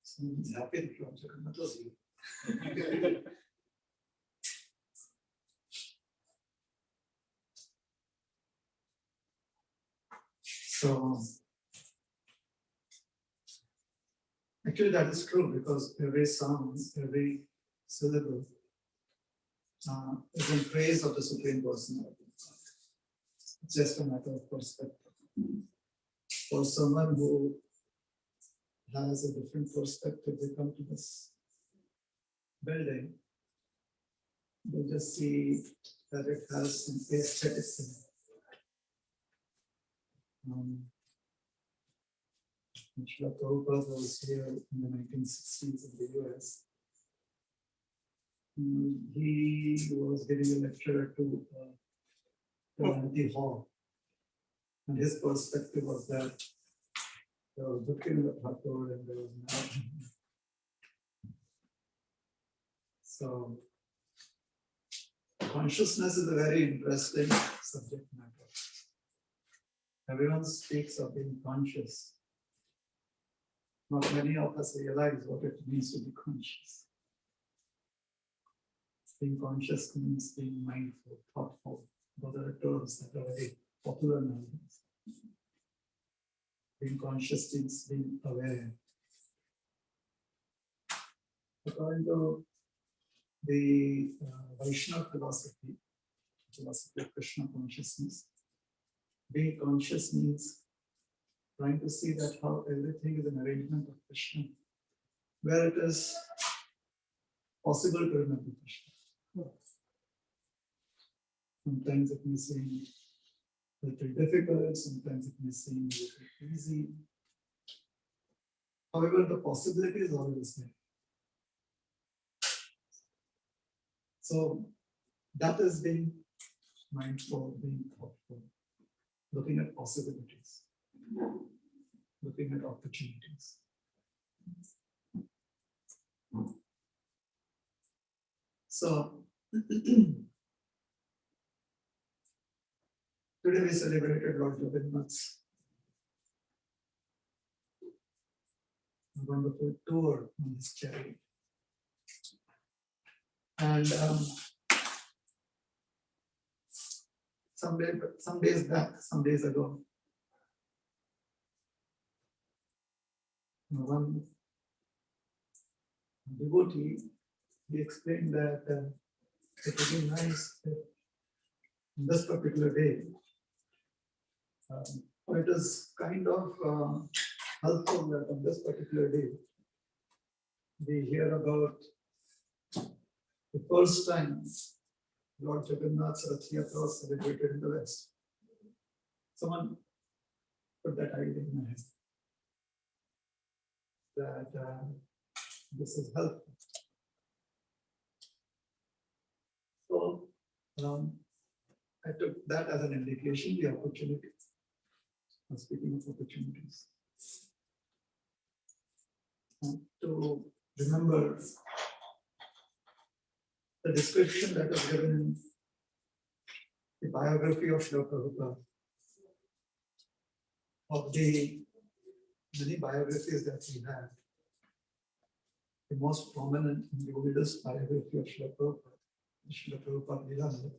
Someone's happy that Lord Jagannath was here. So actually that is true because every sound, every syllable is in praise of the Supreme Personality. It's just a matter of perspective. For someone who has a different perspective, they come to this building, they just see that it has some aesthetics in it. Prabhupada was here in the 1960s in the US. He was giving a lecture to the hall, and his perspective was that there was looking at Thakur and there was not. So consciousness is a very interesting subject matter. Everyone speaks of being conscious. Not many of us realize what it means to be conscious. Being conscious means being mindful, thoughtful. Those are terms that are very popular nowadays. Being conscious means being aware. According to the Vaishnava philosophy of Krishna consciousness, being conscious means trying to see that how everything is an arrangement of Krishna, where it is possible to remember Krishna. Sometimes it may seem a little difficult, sometimes it may seem a little easy. However, the possibility is always there. So that is being mindful, being thoughtful, looking at possibilities, looking at opportunities. So today we celebrated Lord Jagannath's wonderful tour on his chariot. And some days ago, one devotee, he explained that it would be nice if on this particular day, it is kind of helpful that on this particular day, we hear about the first time Lord Jagannath's Rath Yatra was celebrated in the West. Someone put that idea in my head that this is helpful. So I took that as an indication, the opportunities. I'm speaking of opportunities. To remember the description that was given in the biography of Srila Prabhupada, of the many biographies that we have. The most prominent and the oldest biography of Srila Prabhupada, Srila Prabhupada Leela.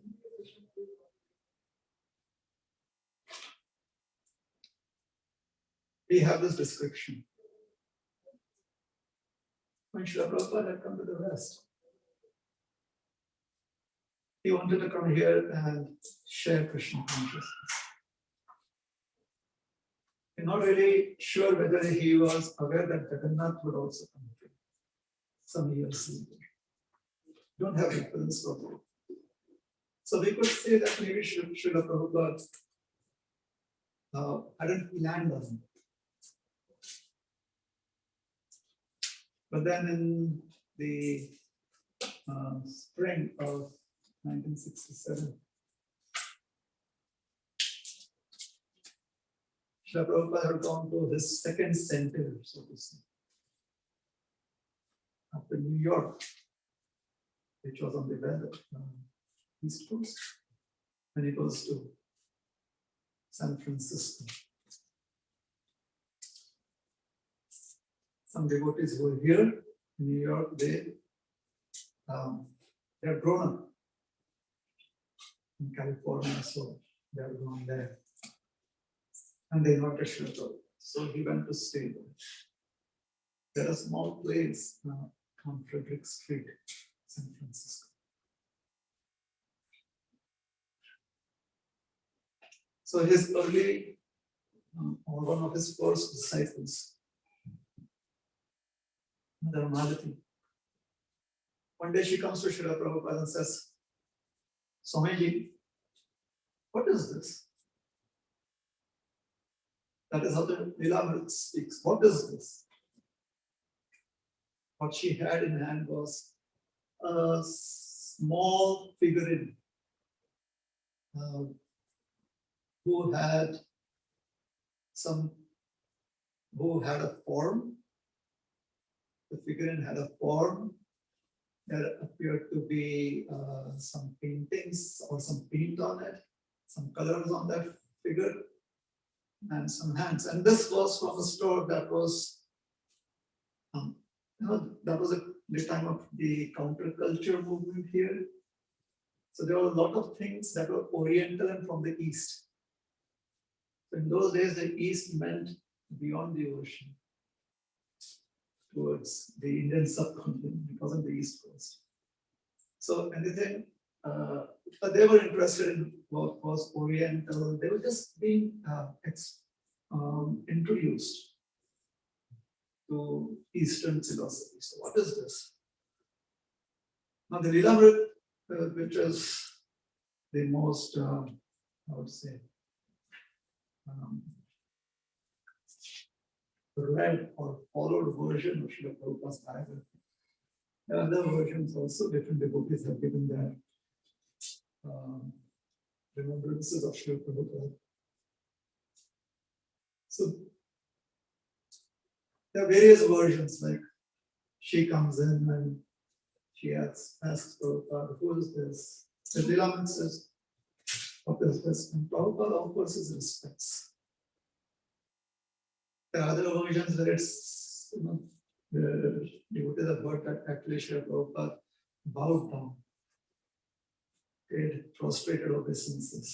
We have this description. When Srila Prabhupada had come to the West, he wanted to come here and share Krishna consciousness. I'm not really sure whether he was aware that Jagannath would also come here some years later. Don't have reference for that. So we could say that maybe Srila Prabhupada hadn't planned on it. But then in the spring of 1967, Srila Prabhupada had gone to his second center, so to say, up in New York, which was on the East Coast, and it was to San Francisco. Some devotees who were here in New York, they have grown up in California, so they have gone there. And they invited Srila Prabhupada. So he went to stay there. There is a small place on Frederick Street, San Francisco. So his early, or one of his first disciples, Mother Malati. One day she comes to Srila Prabhupada and says, Swamiji, what is this? That is how the Leela speaks. What is this? What she had in hand was a small figurine who had a form. The figurine had a form. There appeared to be some paintings or some paint on it, some colors on that figure, and some hands. And this was from a store that was, that was the time of the counterculture movement here. So there were a lot of things that were Oriental and from the East. So in those days, the East meant beyond the ocean, towards the Indian subcontinent. It wasn't the East Coast. So anything, they were interested in what was Oriental. They were just being introduced to Eastern philosophy. So what is this? Now the Leela, which is the most, I would say, read or followed version of Srila Prabhupada's biography. There are other versions also, different devotees have given their remembrances of Srila Prabhupada. So there are various versions, like she comes in and she asks Prabhupada, who is this? The Leela says, what is this? And Prabhupada offers his respects. There are other versions where it's, the devotees have heard that actually Srila Prabhupada bowed down, paid prostrated obeisances.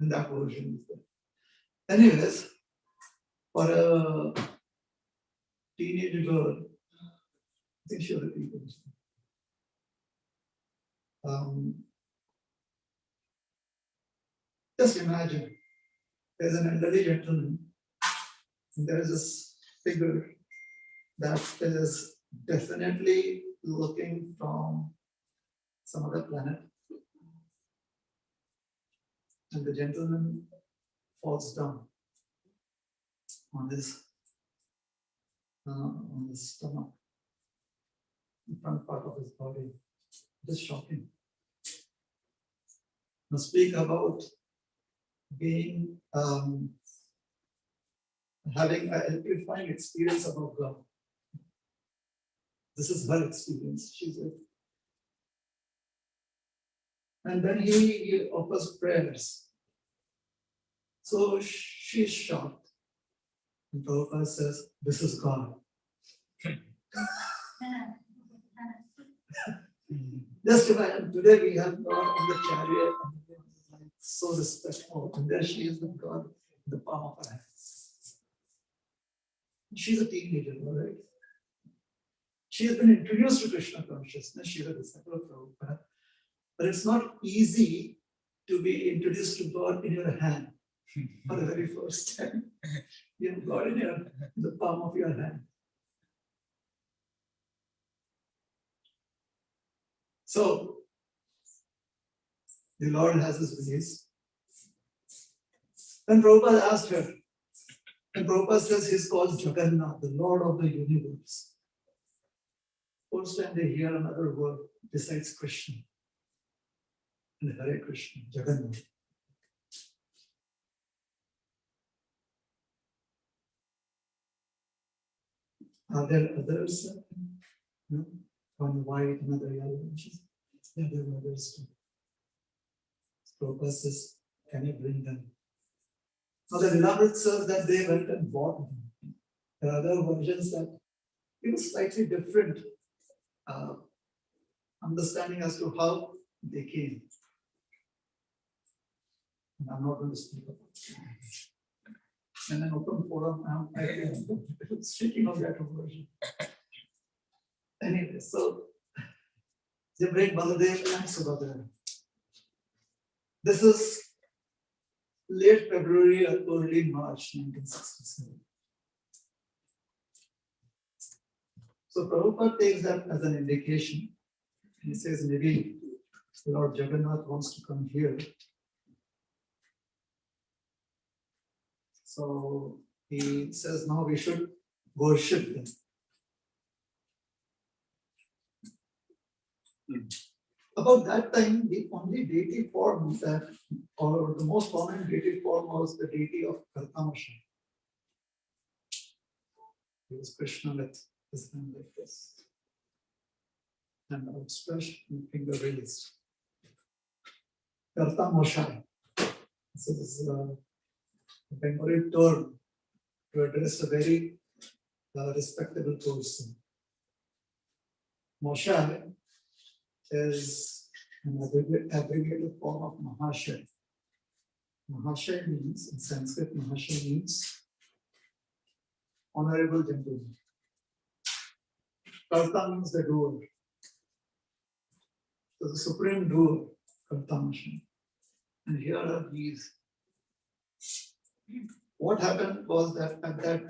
And that version is there. Anyways, for a teenage girl, I think she was a teenager. Just imagine, there's an elderly gentleman, and there is this figure that is definitely looking from some other planet. And the gentleman falls down on his stomach, the front part of his body. It is shocking. Now speak about being having an amplifying experience about God. This is her experience, she said. And then he offers prayers. So she's shocked. And Prabhupada says, this is God. Just imagine, today we have God on the chariot, and so respectful. And there she is with God in the palm of her hands. She's a teenager, all right? She has been introduced to Krishna consciousness. She's a disciple of Prabhupada. But it's not easy to be introduced to God in your hand for the very first time. You have God in the palm of your hand. So, the Lord has his ways. Then Prabhupada asked her, and Prabhupada says he's called Jagannath, the Lord of the universe. First time they hear another word besides Krishna. And Hare Krishna, Jagannath. Are there others? No? One white, another yellow. Yeah, there are others too. Prabhupada says, can you bring them? Now the Vinamrit says that they went and bought them. There are other versions that give a slightly different understanding as to how they came. And I'm not going to speak about it. In an open forum, I'm speaking of that version. Anyway, so they bring Baladev and Subhadra. This is late February or early March 1967. So Prabhupada takes that as an indication. He says maybe Lord Jagannath wants to come here. So he says now we should worship them. About that time, the only deity form that, or the most common deity form was the deity of Kartamasha. It was Krishna with his hand like this, and outstretched and finger raised. Kartamasha. So this is a Bengali term to address a very respectable person. Moshe is an abbreviated form of Mahashay. Mahashay means, in Sanskrit, Mahashay means honorable gentleman. Karta means the doer. So the supreme doer, Kartamasha. And here are these. What happened was that at that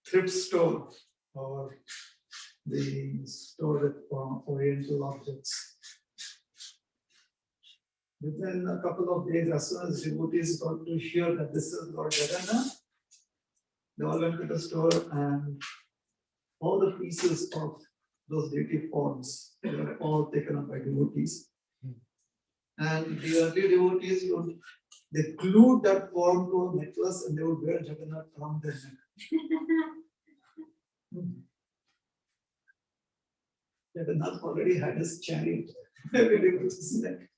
thrift store, or the store with oriental objects, within a couple of days, as soon as devotees got to hear that this is Lord Jagannath, they all went to the store and all the pieces of those deity forms were all taken up by devotees. And the early devotees, they glued that form to a necklace and they would wear Jagannath around their neck. Jagannath already had his chariot every his neck.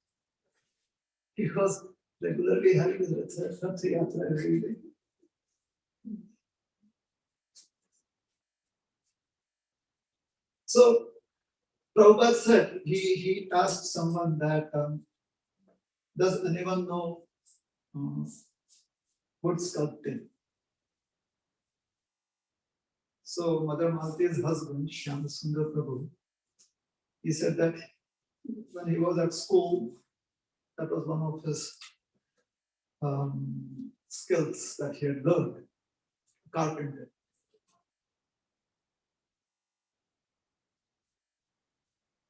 He was regularly having his Ratha Yatra every day. So Prabhupada said, he asked someone that, does anyone know wood sculpting? So Mother Malti's husband, Shyam Sundar Prabhu, he said that when he was at school, that was one of his skills that he had learned, carpentry.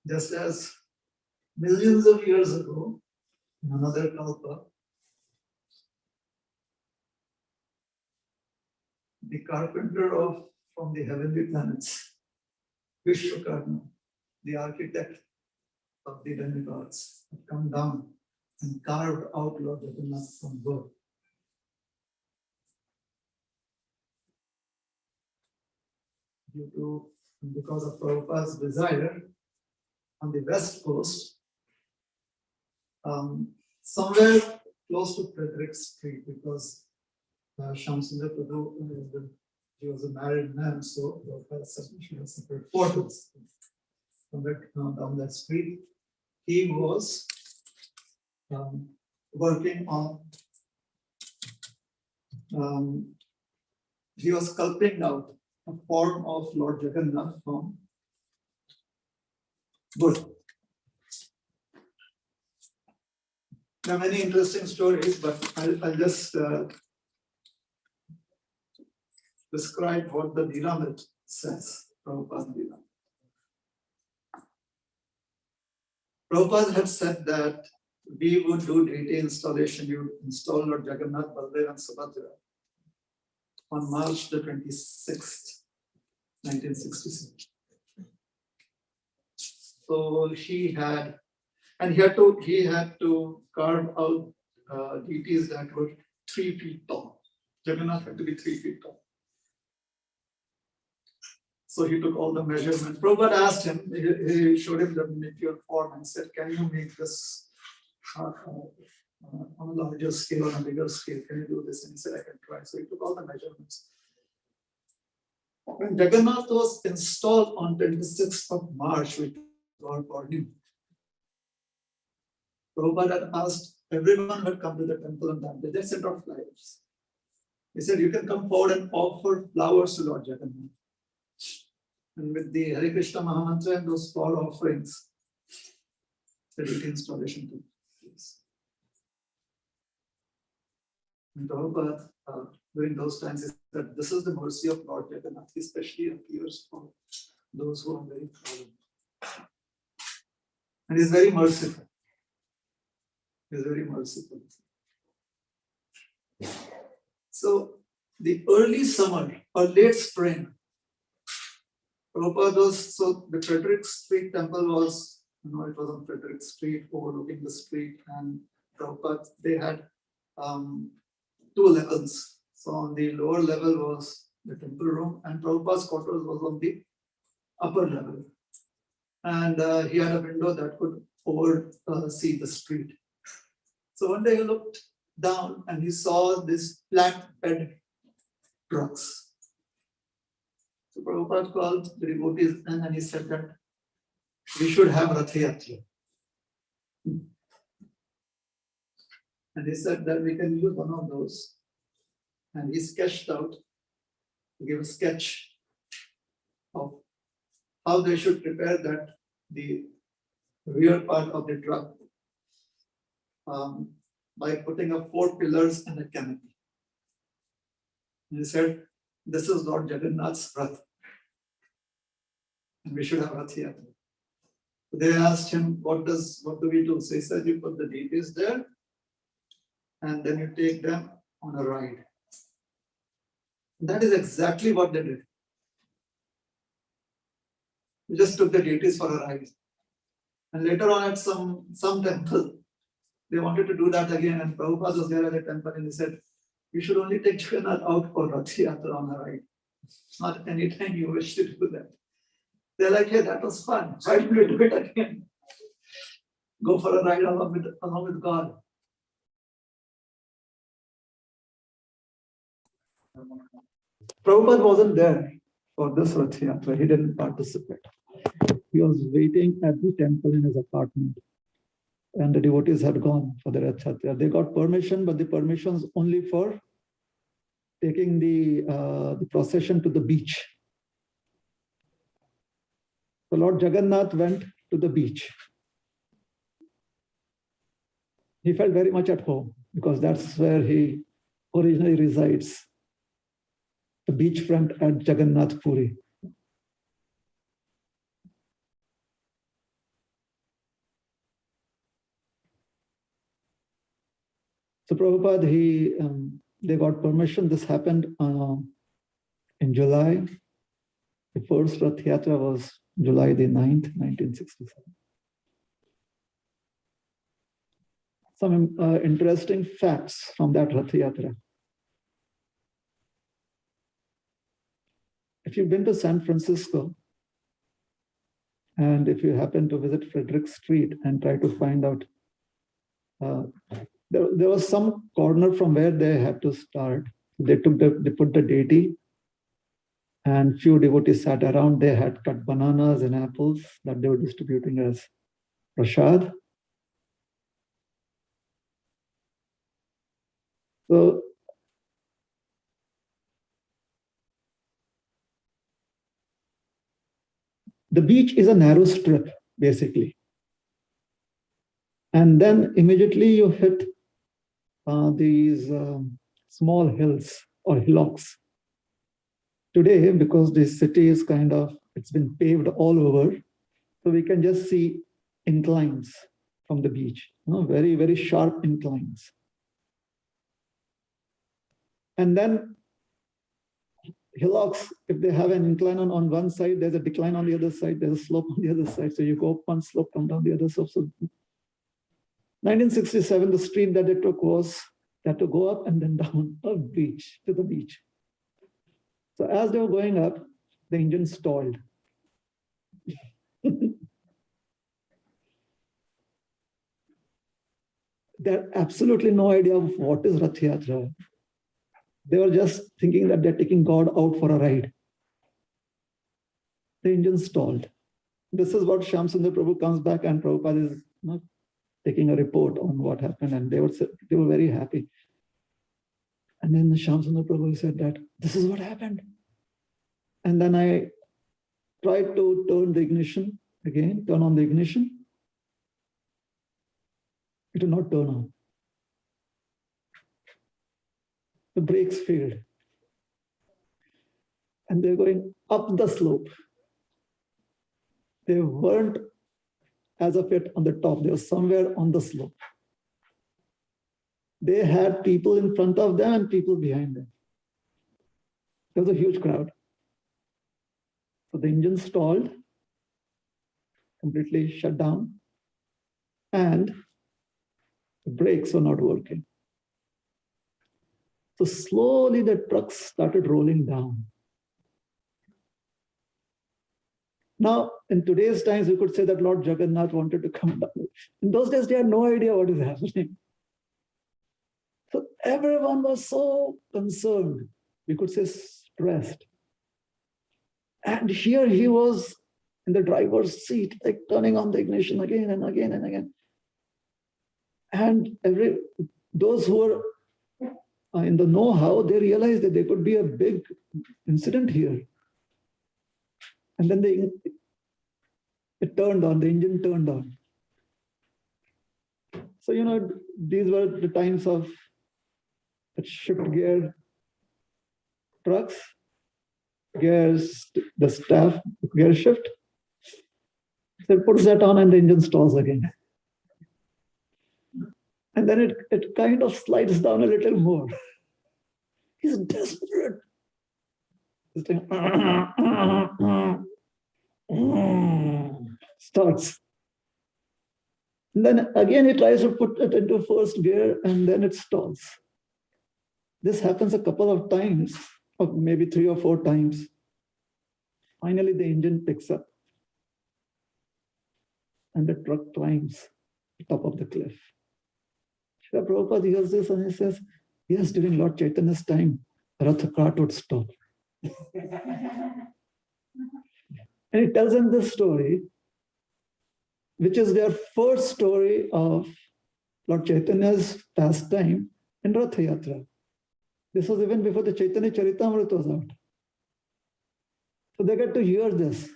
Just as millions of years ago, in another kalpa, the carpenter from the heavenly planets, Vishwakarma, the architect of the demigods, had come down and carved out Lord Jagannath from birth. Because of Prabhupada's desire, on the west coast, somewhere close to Frederick Street, because Shamsundar Prabhu, he was a married man, so Prabhupada said he should have separate quarters. Somewhere down that street, he was working on, he was sculpting out a form of Lord Jagannath from wood. There are many interesting stories, but I'll just describe what the Leelamrit says, Prabhupada Leela. Prabhupada had said that we would do deity installation, you install Lord Jagannath, Baldev and Subhadra on March the 26th, 1966. So he had to carve out deities that were 3 feet tall. Jagannath had to be 3 feet tall. So he took all the measurements. Prabhupada asked him, he showed him the miniature form and said, can you make this on a larger scale, on a bigger scale? Can you do this? And he said, I can try. So he took all the measurements. When Jagannath was installed on 26th of March, which was for him, Prabhupada had asked everyone who had come to the temple on that day, they sent out flowers. He said, you can come forward and offer flowers to Lord Jagannath. And with the Hare Krishna Mahamantra and those 4 offerings, the deity installation took place. And Prabhupada, during those times, he said, this is the mercy of Lord Jagannath. He especially appears for those who are very proud. And he's very merciful. He's very merciful. So, the early summer or late spring, Prabhupada was, so the Frederick Street temple was, it was on Frederick Street, overlooking the street, and Prabhupada, they had 2 levels. So on the lower level was the temple room, and Prabhupada's quarters was on the upper level. And he had a window that could oversee the street. So one day he looked down and he saw this flat bed trucks. So Prabhupada called the devotees and he said that we should have Ratha Yatra. And he said that we can use one of those. And he sketched out, he gave a sketch of how they should prepare that, the rear part of the truck, by putting up 4 pillars and a canopy. And he said, this is Lord Jagannath's Rath. And we should have Ratha Yatra. They asked him, what do we do? So he said, you put the deities there, and then you take them on a ride. That is exactly what they did. We just took the deities for a ride. And later on at some temple, they wanted to do that again, and Prabhupada was there at the temple and he said, you should only take Jagannath out for Ratha Yatra on a ride. Not anytime you wish to do that. They're like, hey, that was fun. Why don't we do it again? Go for a ride along with God. Prabhupada wasn't there for this Ratha Yatra. He didn't participate. He was waiting at the temple in his apartment. And the devotees had gone for the Ratha Yatra. They got permission, but the permission's only for taking the procession to the beach. So Lord Jagannath went to the beach. He felt very much at home because that's where he originally resides. The beachfront at Jagannath Puri. Prabhupada, they got permission. This happened in July. The first Rath Yatra was July the 9th, 1967. Some interesting facts from that Rath Yatra. If you've been to San Francisco, and if you happen to visit Frederick Street and try to find out, there was some corner from where they had to start. They put the deity, and few devotees sat around. They had cut bananas and apples that they were distributing as prasad. So the beach is a narrow strip, basically. And then immediately you hit these small hills or hillocks. Today, because this city is it's been paved all over, so we can just see inclines from the beach, very, very sharp inclines. And then hillocks, if they have an incline on one side, there's a decline on the other side, there's a slope on the other side. So you go up one slope, come down the other slope. So 1967, the street that they took was that to go up and then down a beach to the beach. So as they were going up, the engine stalled. They had absolutely no idea of what is Rath Yatra. They were just thinking that they're taking God out for a ride. The engine stalled. This is what Shyam Sundar Prabhu comes back, and Prabhupada is taking a report on what happened, and they were very happy. And then the Shyam Sundar Prabhu said that this is what happened. And then I tried to turn the ignition again, turn on the ignition. It did not turn on. The brakes failed. And they're going up the slope. They weren't as of yet on the top. They were somewhere on the slope. They had people in front of them and people behind them. There was a huge crowd. So the engine stalled, completely shut down, and the brakes were not working. So slowly the trucks started rolling down. Now, in today's times, we could say that Lord Jagannath wanted to come down. In those days, they had no idea what is happening. So everyone was so concerned, we could say stressed. And here he was in the driver's seat, like turning on the ignition again and again and again. And those who were in the know-how, they realized that there could be a big incident here. And then it turned on, the engine turned on. So, these were the times of shift gear trucks, gears, the staff, gear shift. So it puts that on and the engine stalls again. And then it kind of slides down a little more. He's desperate. He's doing, starts. And then again, he tries to put it into first gear and then it stalls. This happens a couple of times, or maybe 3 or 4 times. Finally, the engine picks up and the truck climbs the top of the cliff. Srila Prabhupada hears this and he says, yes, during Lord Chaitanya's time, Ratha cart would stop. And he tells him this story, which is their first story of Lord Chaitanya's pastime in Ratha Yatra. This was even before the Chaitanya Charitamrita was out. So they get to hear this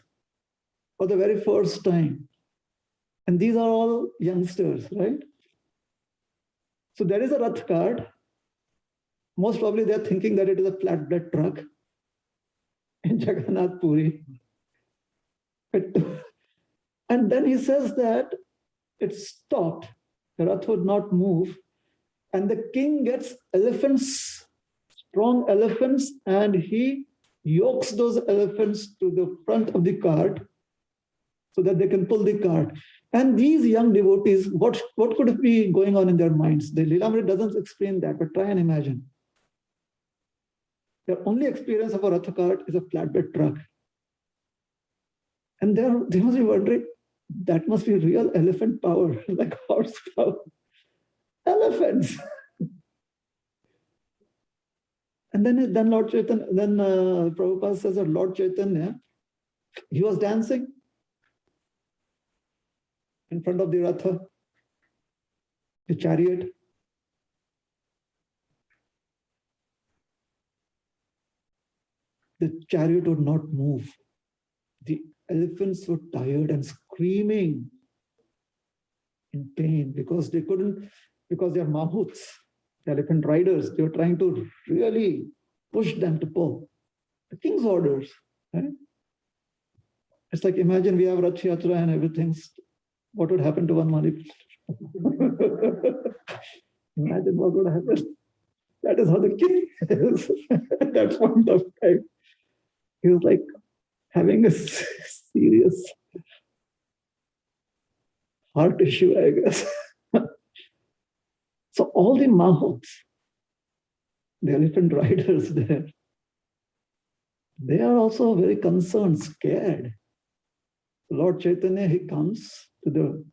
for the very first time. And these are all youngsters, right? So there is a Rath cart. Most probably they're thinking that it is a flatbed truck in Jagannath Puri. And then he says that it stopped. The Rath would not move. And the king gets elephants, strong elephants, and he yokes those elephants to the front of the cart so that they can pull the cart. And these young devotees, what could be going on in their minds? The Lilamrita doesn't explain that, but try and imagine. Their only experience of a Ratha cart is a flatbed truck. And they must be wondering, that must be real elephant power, like horsepower. Elephants. And then Lord Chaitanya, then Prabhupada says that Lord Chaitanya, he was dancing in front of the Ratha, the chariot. The chariot would not move. The elephants were tired and screaming in pain because they couldn't, because they are mahuts, the elephant riders. They were trying to really push them to pull. The king's orders, right? It's like, imagine we have Rath Yatra and everything. What would happen to one Mani? Imagine what would happen. That is how the king is at that point of time. He was like having a serious heart issue, I guess. So all the mahots, the elephant riders there, they are also very concerned, scared. Lord Chaitanya, he comes to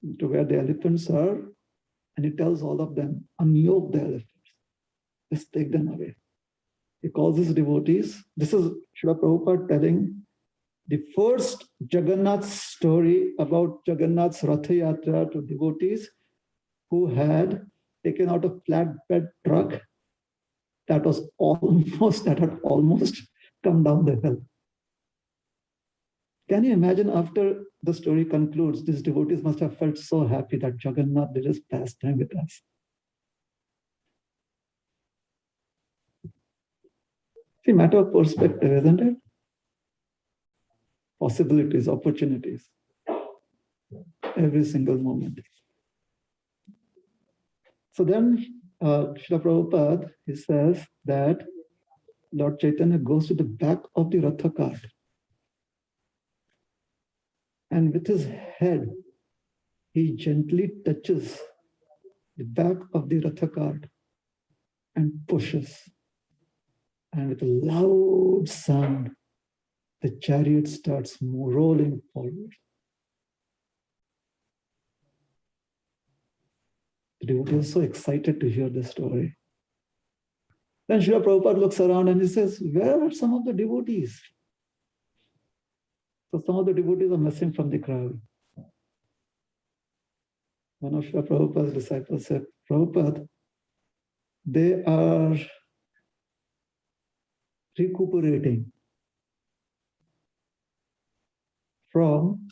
where the elephants are, and he tells all of them, unyoke the elephants. Just take them away. He calls his devotees. This is Srila Prabhupada telling the first Jagannath story about Jagannath's Ratha Yatra to devotees who had taken out a flatbed truck that had almost come down the hill. Can you imagine, after the story concludes, these devotees must have felt so happy that Jagannath did his pastime with us. It's a matter of perspective, isn't it? Possibilities, opportunities, every single moment. So then, Srila Prabhupada, he says that Lord Chaitanya goes to the back of the Ratha cart, and with his head, he gently touches the back of the Ratha cart and pushes. And with a loud sound, the chariot starts rolling forward. The devotee is so excited to hear this story. Then Srila Prabhupada looks around and he says, where are some of the devotees? So some of the devotees are missing from the crowd. One of Srila Prabhupada's disciples said, Prabhupada, they are recuperating from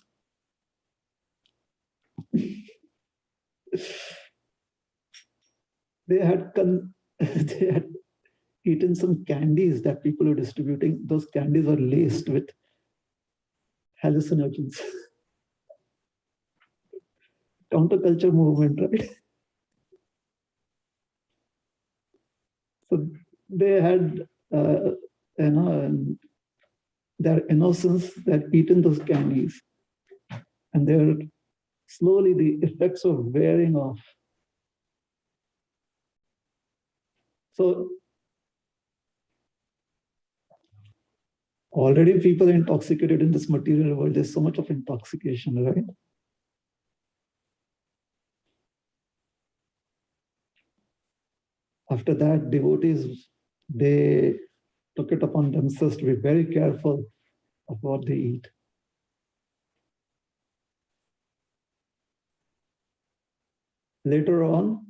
they had eaten some candies that people were distributing. Those candies were laced with hallucinogens. Counterculture movement, right? So they had, their innocence, they had eaten those candies, and they're slowly the effects of wearing off. So already people are intoxicated in this material world. There's so much of intoxication, right? After that, devotees, they took it upon themselves to be very careful of what they eat. Later on,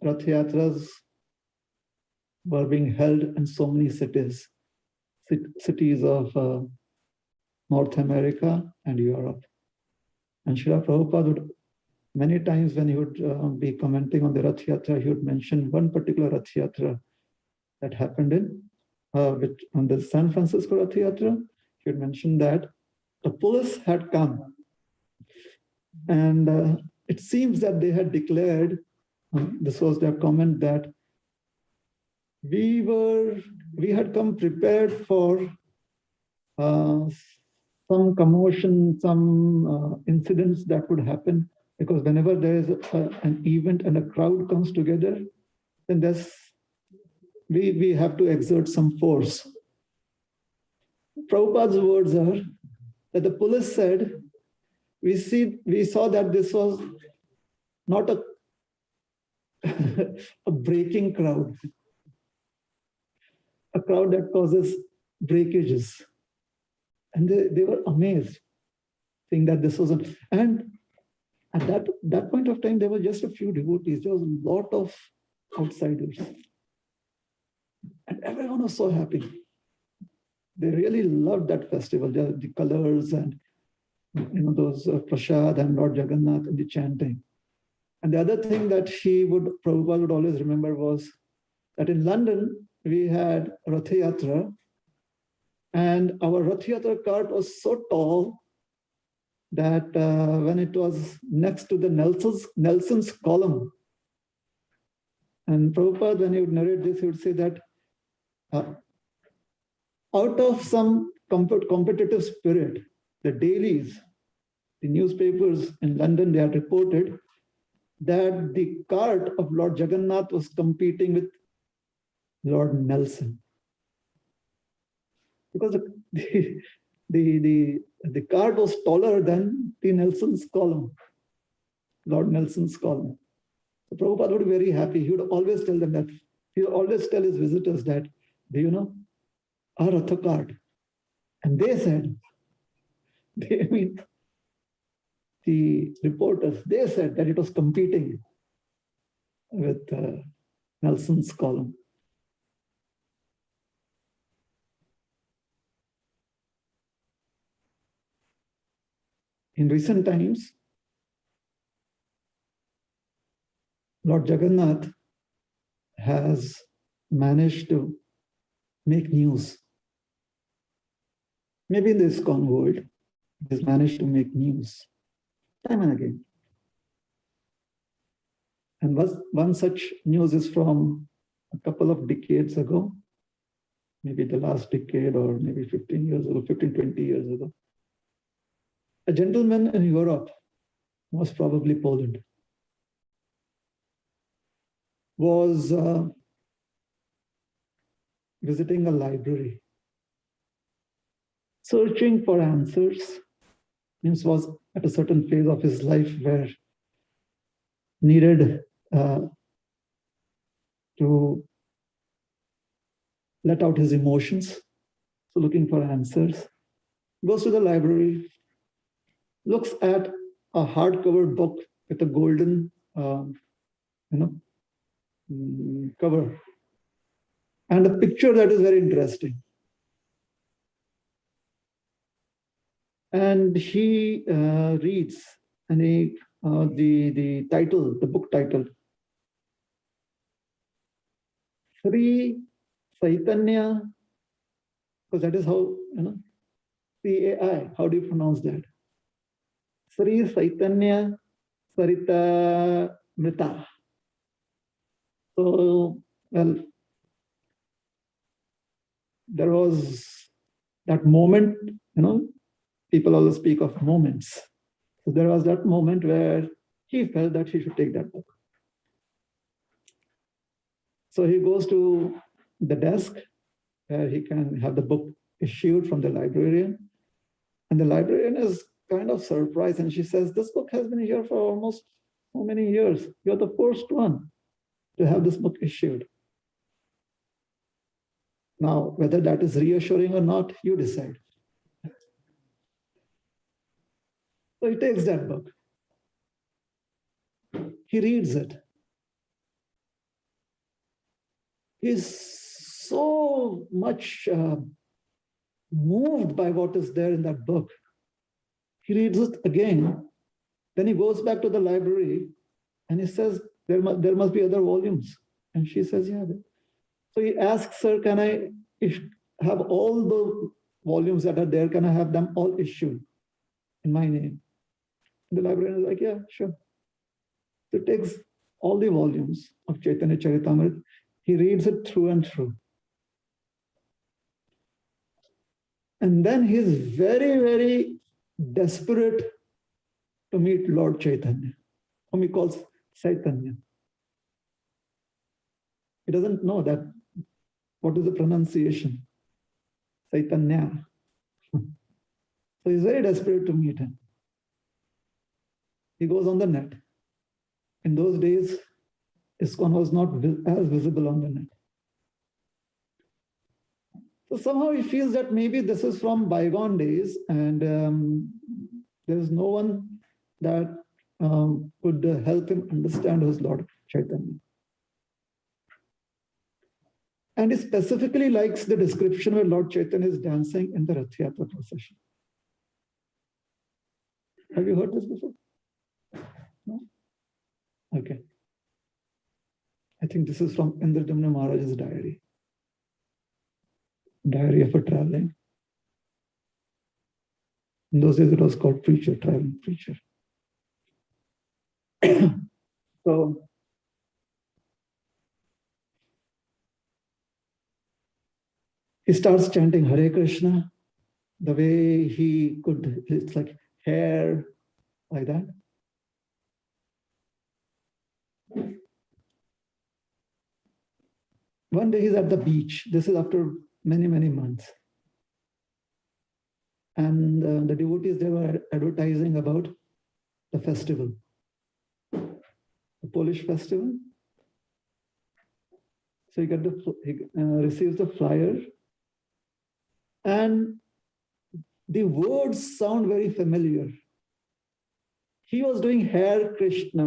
Rath Yatras were being held in so many cities of North America and Europe. And Srila Prabhupada would, many times when he would be commenting on the Rath Yatra, he would mention one particular Rath Yatra that happened on the San Francisco Rath Yatra. He would mention that the police had come, and it seems that they had declared this was their comment that we had come prepared for some commotion, some incidents that would happen, because whenever there is an event and a crowd comes together, then we have to exert some force. Prabhupada's words are that the police said, we saw that this was not a a breaking crowd, a crowd that causes breakages. And they were amazed, saying that this wasn't. And at that point of time, there were just a few devotees. There was a lot of outsiders. And everyone was so happy. They really loved that festival, the colors and those prasad and Lord Jagannath and the chanting. And the other thing that Prabhupada would always remember was that in London, we had Ratha Yatra, and our Ratha Yatra cart was so tall that when it was next to the Nelson's column, and Prabhupada, when he would narrate this, he would say that out of some competitive spirit, the dailies, the newspapers in London, they had reported that the cart of Lord Jagannath was competing with Lord Nelson. Because the cart was taller than the Nelson's column, Lord Nelson's column. So Prabhupada would be very happy. He would always tell them that, he would always tell his visitors that, do you know, our Ratha cart. And they said, the reporters, they said that it was competing with Nelson's column. In recent times, Lord Jagannath has managed to make news. Maybe in the ISKCON world, he has managed to make news time and again. And one such news is from a couple of decades ago, maybe the last decade or maybe 15 years ago, 15, 20 years ago. A gentleman in Europe, most probably Poland, was visiting a library, searching for answers. Means was at a certain phase of his life where needed to let out his emotions. So looking for answers, goes to the library, looks at a hardcover book with a golden, cover, and a picture that is very interesting. And he reads, and the title, the book title, Sri Chaitanya, because that is how, C-A-I, how do you pronounce that? Sri Chaitanya Sarita Mrita. So, well, there was that moment, people always speak of moments. So there was that moment where he felt that he should take that book. So he goes to the desk where he can have the book issued from the librarian. And the librarian is kind of surprised, and she says, this book has been here for almost so many years. You're the first one to have this book issued. Now, whether that is reassuring or not, you decide. So he takes that book. He reads it. He's so much moved by what is there in that book. He reads it again. Then he goes back to the library and he says, there must be other volumes. And she says, yeah. So he asks her, can I have all the volumes that are there, can I have them all issued in my name? And the librarian is like, yeah, sure. So it takes all the volumes of Chaitanya Charitamrita. He reads it through and through. And then he is very, very desperate to meet Lord Chaitanya, whom he calls Chaitanya. He doesn't know that what is the pronunciation. Chaitanya. So he's very desperate to meet him. He goes on the net. In those days, ISKCON was not as visible on the net. So somehow he feels that maybe this is from bygone days, and there's no one that could help him understand who's Lord Chaitanya. And he specifically likes the description where Lord Chaitanya is dancing in the Rath Yatra procession. Have you heard this before? No? Okay. I think this is from Indradumna Maharaj's diary. Diary of a traveling. In those days it was called preacher, traveling preacher. So he starts chanting Hare Krishna. The way he could, it's like hair, like that. One day he's at the beach. This is after many, many months. And the devotees, they were advertising about the festival, the Polish festival. So he receives the flyer, and the words sound very familiar. He was doing Hare Krishna,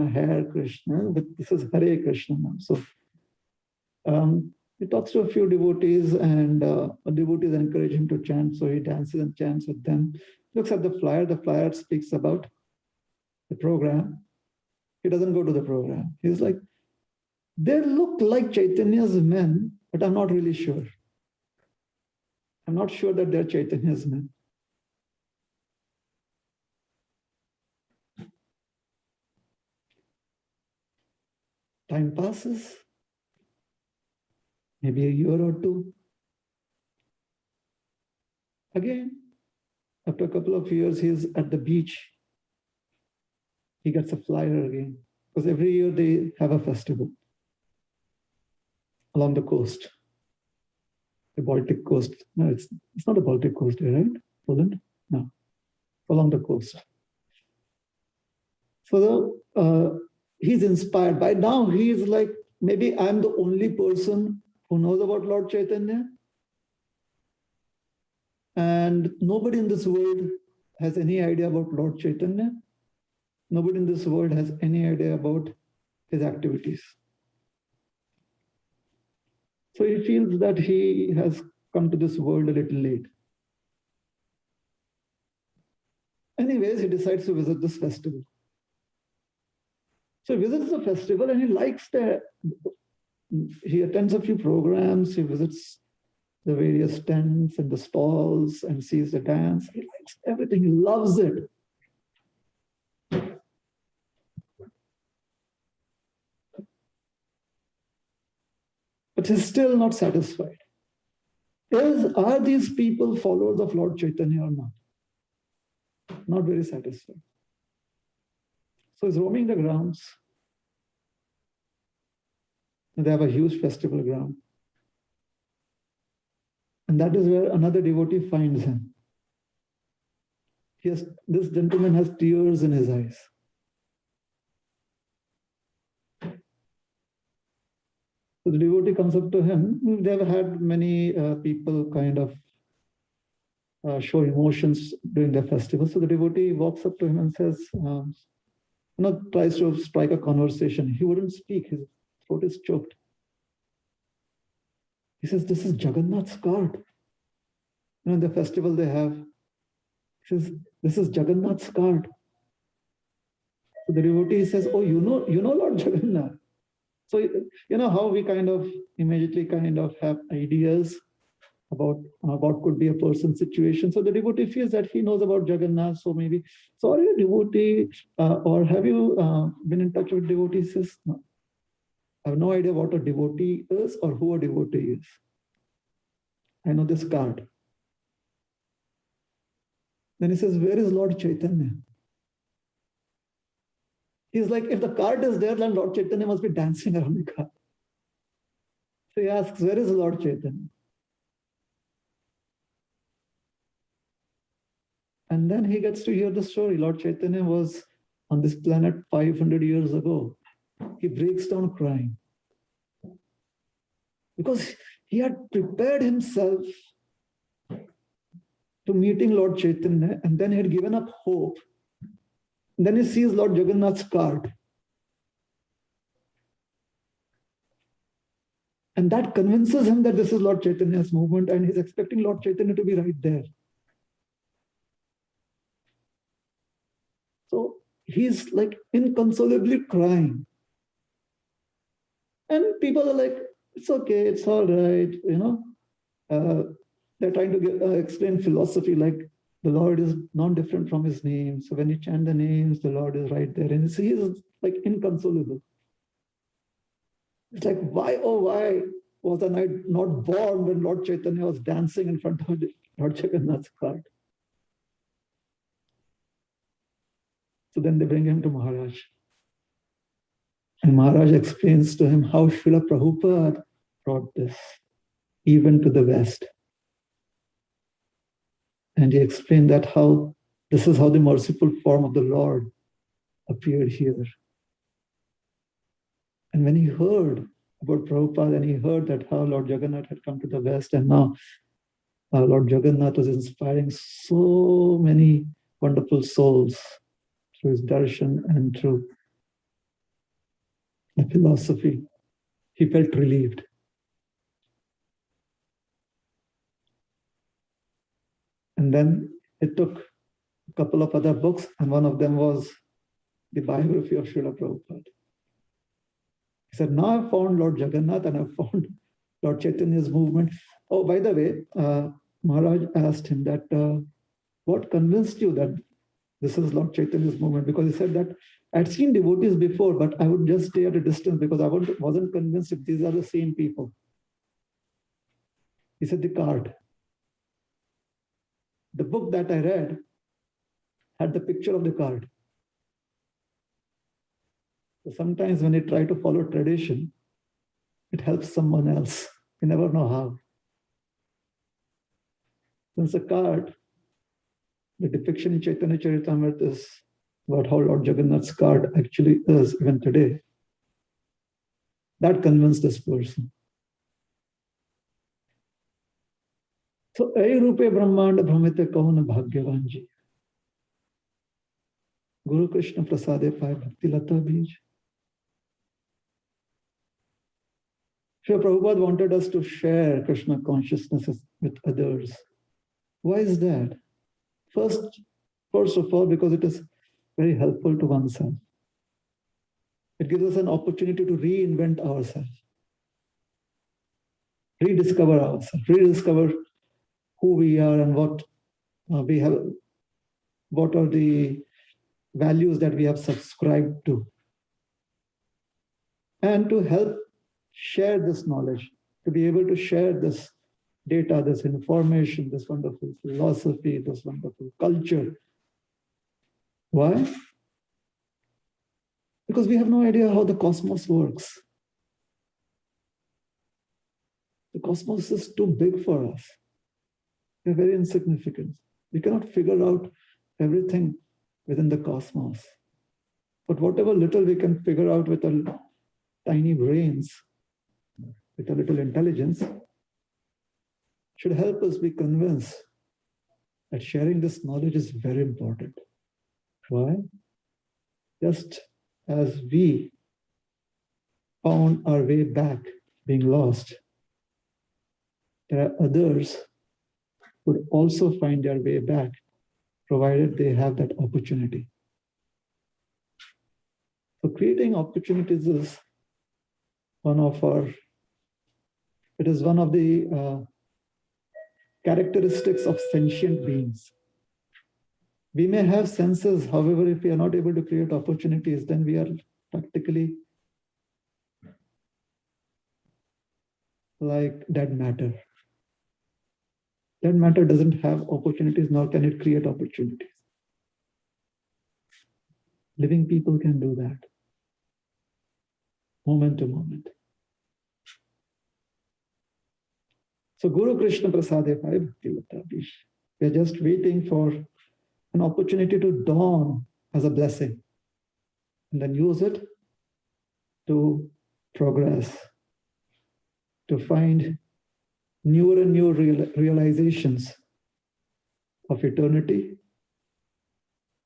but this is Hare Krishna now. So he talks to a few devotees, and devotees encourage him to chant. So he dances and chants with them. Looks at the flyer. The flyer speaks about the program. He doesn't go to the program. He's like, they look like Chaitanya's men, but I'm not really sure. I'm not sure that they're Chaitanya's men. Time passes, maybe a year or two. Again, after a couple of years, he's at the beach. He gets a flyer again, because every year they have a festival along the coast, the Baltic coast. No, it's not the Baltic coast, right? Poland? No, along the coast. So he's inspired. By now, he's like, maybe I'm the only person who knows about Lord Chaitanya. And nobody in this world has any idea about Lord Chaitanya. Nobody in this world has any idea about his activities. So he feels that he has come to this world a little late. Anyways, he decides to visit this festival. So he visits the festival and he likes he attends a few programs, he visits the various tents and the stalls and sees the dance. He likes everything, he loves it. But he's still not satisfied. Are these people followers of Lord Chaitanya or not? Not very satisfied. So he's roaming the grounds. They have a huge festival ground. And that is where another devotee finds him. This gentleman has tears in his eyes. So the devotee comes up to him. They've had many people kind of show emotions during their festival. So the devotee walks up to him and says, tries to strike a conversation. He wouldn't speak. His throat is choked. He says, this is Jagannath's cart. The festival they have. He says, this is Jagannath's cart. So the devotee says, oh, you know Lord Jagannath. So, you know how we kind of immediately have ideas about what could be a person's situation. So the devotee feels that he knows about Jagannath. So maybe, so are you a devotee or have you been in touch with devotees? No. I have no idea what a devotee is or who a devotee is. I know this card. Then he says, where is Lord Chaitanya? He's like, if the card is there, then Lord Chaitanya must be dancing around the card. So he asks, where is Lord Chaitanya? And then he gets to hear the story. Lord Chaitanya was on this planet 500 years ago. He breaks down crying because he had prepared himself to meeting Lord Chaitanya, and then he had given up hope. And then he sees Lord Jagannath's card. And that convinces him that this is Lord Chaitanya's movement, and he's expecting Lord Chaitanya to be right there. So he's like inconsolably crying. And people are like, it's okay, it's all right, you know. They're trying to explain philosophy like the Lord is not different from his name. So when you chant the names, the Lord is right there. And he is like inconsolable. It's like, why, oh, why was I not born when Lord Chaitanya was dancing in front of Lord Jagannath's cart? So then they bring him to Maharaj. And Maharaj explains to him how Srila Prabhupada brought this even to the West. And he explained that how this is how the merciful form of the Lord appeared here. And when he heard about Prabhupada and he heard that how Lord Jagannath had come to the West, and now Lord Jagannath was inspiring so many wonderful souls through his darshan and through the philosophy, he felt relieved. And then he took a couple of other books, and one of them was the biography of Srila Prabhupada. He said, now I've found Lord Jagannath and I've found Lord Chaitanya's movement. Oh, by the way, Maharaj asked him that, what convinced you that this is Lord Chaitanya's movement? Because he said that I'd seen devotees before, but I would just stay at a distance because I wasn't convinced if these are the same people. He said, the card. The book that I read had the picture of the card. So sometimes when you try to follow tradition, it helps someone else. You never know how. Since a card, the depiction in Chaitanya Charitamrita is about how Lord Jagannath's card actually is even today. That convinced this person. So, Ai Rupe Brahmanda Brahmite Kauna Bhagyavanji. Guru Krishna Prasade Pai Bhakti Lata Bij. Srila Prabhupada wanted us to share Krishna consciousness with others. Why is that? First of all, because it is very helpful to oneself. It gives us an opportunity to reinvent ourselves, rediscover ourselves, rediscover who we are and what we have, what are the values that we have subscribed to, and to help share this knowledge, to be able to share this data, this information, this wonderful philosophy, this wonderful culture. Why? Because we have no idea how the cosmos works. The cosmos is too big for us. We're very insignificant. We cannot figure out everything within the cosmos. But whatever little we can figure out with our tiny brains, with a little intelligence, should help us be convinced that sharing this knowledge is very important. Why? Just as we found our way back being lost, there are others who would also find their way back, provided they have that opportunity. So creating opportunities is one of the characteristics of sentient beings. We may have senses, however, if we are not able to create opportunities, then we are practically like dead matter. Dead matter doesn't have opportunities, nor can it create opportunities. Living people can do that, moment to moment. So Guru Krishna Prasade Bhai Bhakti Vatadish. We are just waiting for an opportunity to dawn as a blessing and then use it to progress, to find newer and newer realizations of eternity,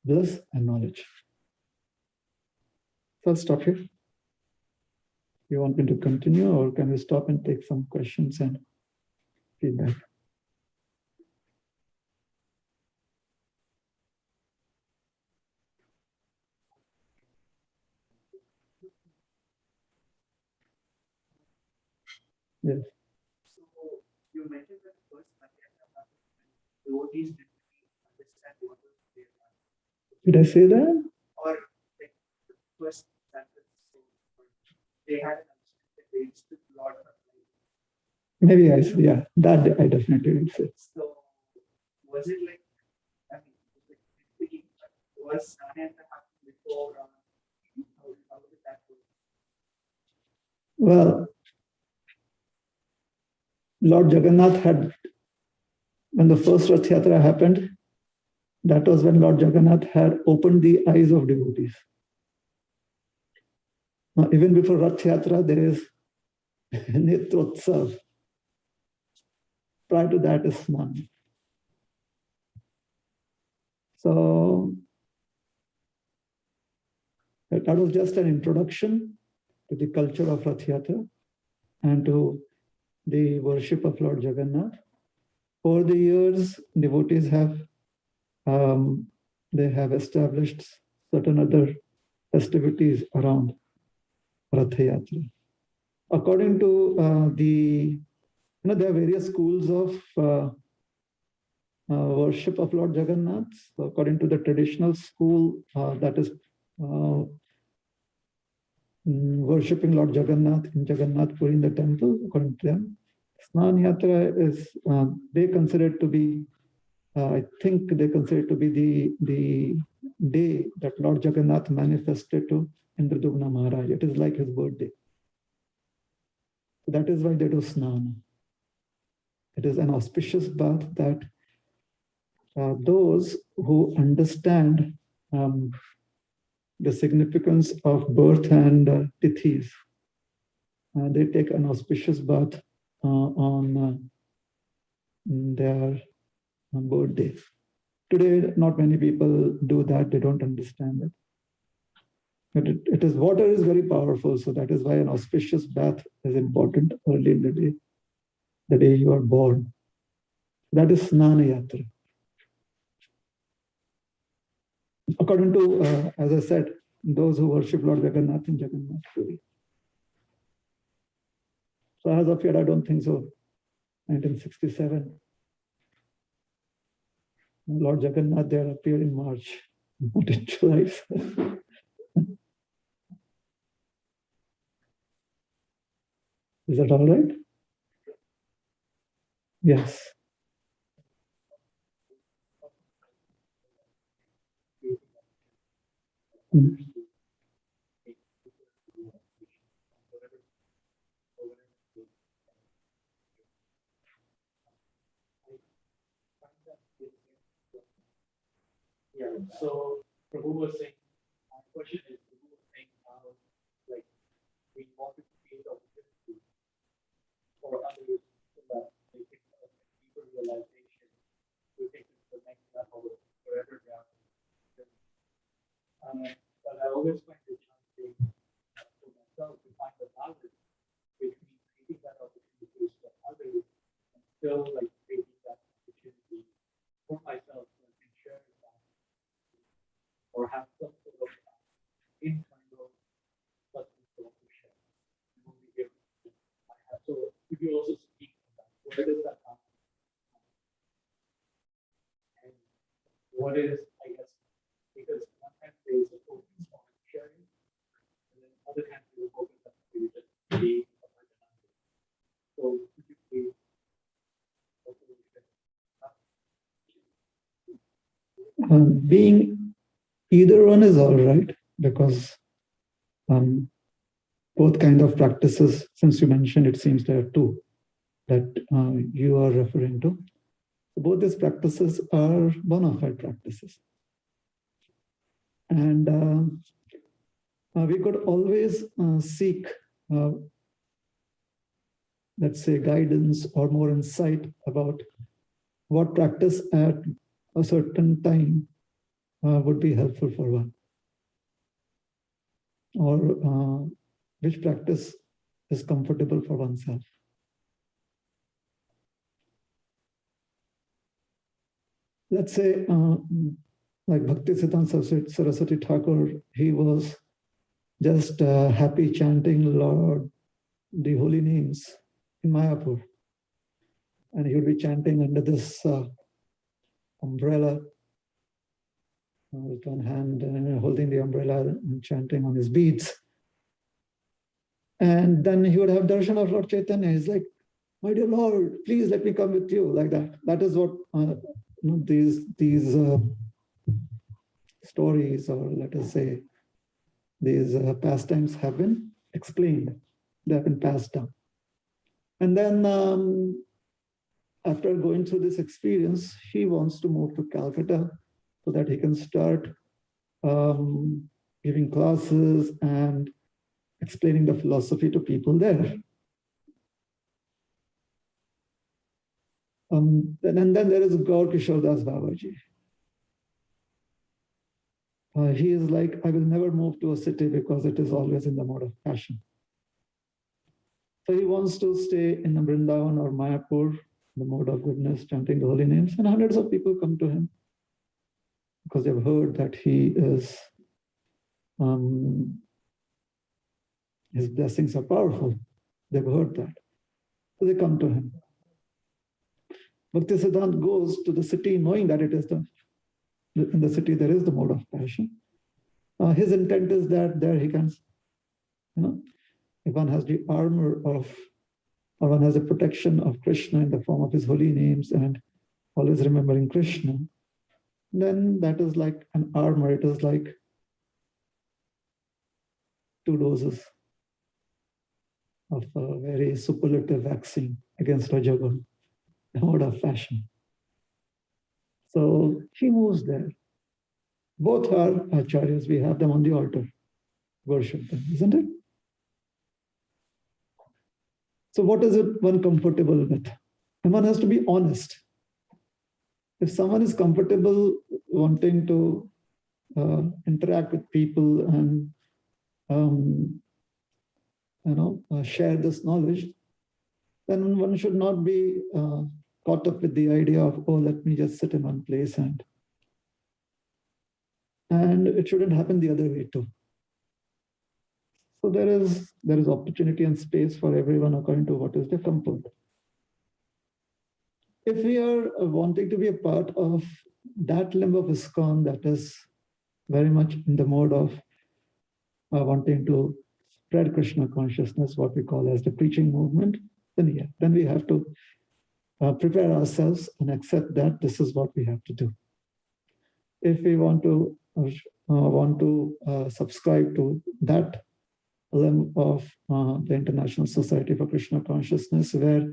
bliss, and knowledge. So I'll stop here. You want me to continue, or can we stop and take some questions and feedback? Yes. So you mentioned that first devotees didn't really understand what was their life. Did I say that? Or like the first sentence, they had an understanding that they used to Lord of life. Maybe I said, yeah, that I definitely did say. So was it like, I mean, like speaking, was Narayana happening before? How did that go? Well, Lord Jagannath had, when the first Rath Yatra happened, that was when Lord Jagannath had opened the eyes of devotees. Now, even before Rath Yatra, there is Netrotsav. Prior to that is Snan. So that was just an introduction to the culture of Rath Yatra and to the worship of Lord Jagannath. Over the years, devotees have they have established certain other festivities around Rath Yatra. According to there are various schools of worship of Lord Jagannath. So according to the traditional school, that is worshipping Lord Jagannath in Jagannath Puri in the temple, according to them. Snan Yatra is, they consider it to be, I think they consider it to be the day that Lord Jagannath manifested to Indradugna Maharaj. It is like his birthday. That is why they do Snan. It is an auspicious bath that those who understand the significance of birth and tithis, they take an auspicious bath on their birthday. Today, not many people do that. They don't understand it. But it is, water is very powerful. So that is why an auspicious bath is important early in the day you are born. That is Snana Yatra. According to, as I said, those who worship Lord Jagannath in Jagannath Puri. So as of yet, I don't think so. 1967. Lord Jagannath there appeared in March, not in July. Is that all right? Yes. Mm. Yeah. So Prabhu was saying, my question is, Prabhu was saying how, like, we want to create opportunity for others so that they can have a deeper realization to take it to the next level wherever they are. But I always find it challenging for myself to find the balance between creating that opportunity for others and still like creating that opportunity for myself so I can share that or have some sort of internal something to share. So could you also speak on that? Where does that come from? And what is, I guess, because sometimes there is a focus on sharing, and then other times there is a focus on just being a person. So being either one is all right, because both kind of practices, since you mentioned, it seems there are two that you are referring to. Both these practices are bona fide practices. And we could always seek, let's say, guidance or more insight about what practice at a certain time would be helpful for one, or which practice is comfortable for oneself. Let's say, like Bhaktisiddhanta Saraswati Thakur, he was just happy chanting Lord, the holy names in Mayapur. And he would be chanting under this umbrella, with one hand holding the umbrella and chanting on his beads. And then he would have darshan of Lord Chaitanya. He's like, my dear Lord, please let me come with you, like that. That is what these stories, or let us say, these pastimes have been explained. They have been passed down. And then after going through this experience, he wants to move to Calcutta so that he can start giving classes and explaining the philosophy to people there. And then there is Gaur Kishore Das Babaji. He is like, I will never move to a city because it is always in the mode of passion. So he wants to stay in Vrindavan or Mayapur, the mode of goodness, chanting the holy names, and hundreds of people come to him because they've heard that he is, his blessings are powerful. They've heard that. So they come to him. Bhaktisiddhanta goes to the city knowing that it is in the city there is the mode of passion. His intent is that there he can, if one has the armor of, or one has the protection of Krishna in the form of his holy names and always remembering Krishna, then that is like an armor. It is like 2 doses of a very superlative vaccine against Rajagun, the mode of passion. So he moves there. Both are acharyas. We have them on the altar. Worship them, isn't it? So what is it one comfortable with? And one has to be honest. If someone is comfortable wanting to interact with people and share this knowledge, then one should not be caught up with the idea of, oh, let me just sit in one place, and it shouldn't happen the other way too. So there is opportunity and space for everyone according to what is their comfort. If we are wanting to be a part of that limb of ISKCON that is very much in the mode of wanting to spread Krishna consciousness, what we call as the preaching movement, then we have to prepare ourselves and accept that this is what we have to do. If we want to subscribe to that limb of the International Society for Krishna Consciousness, where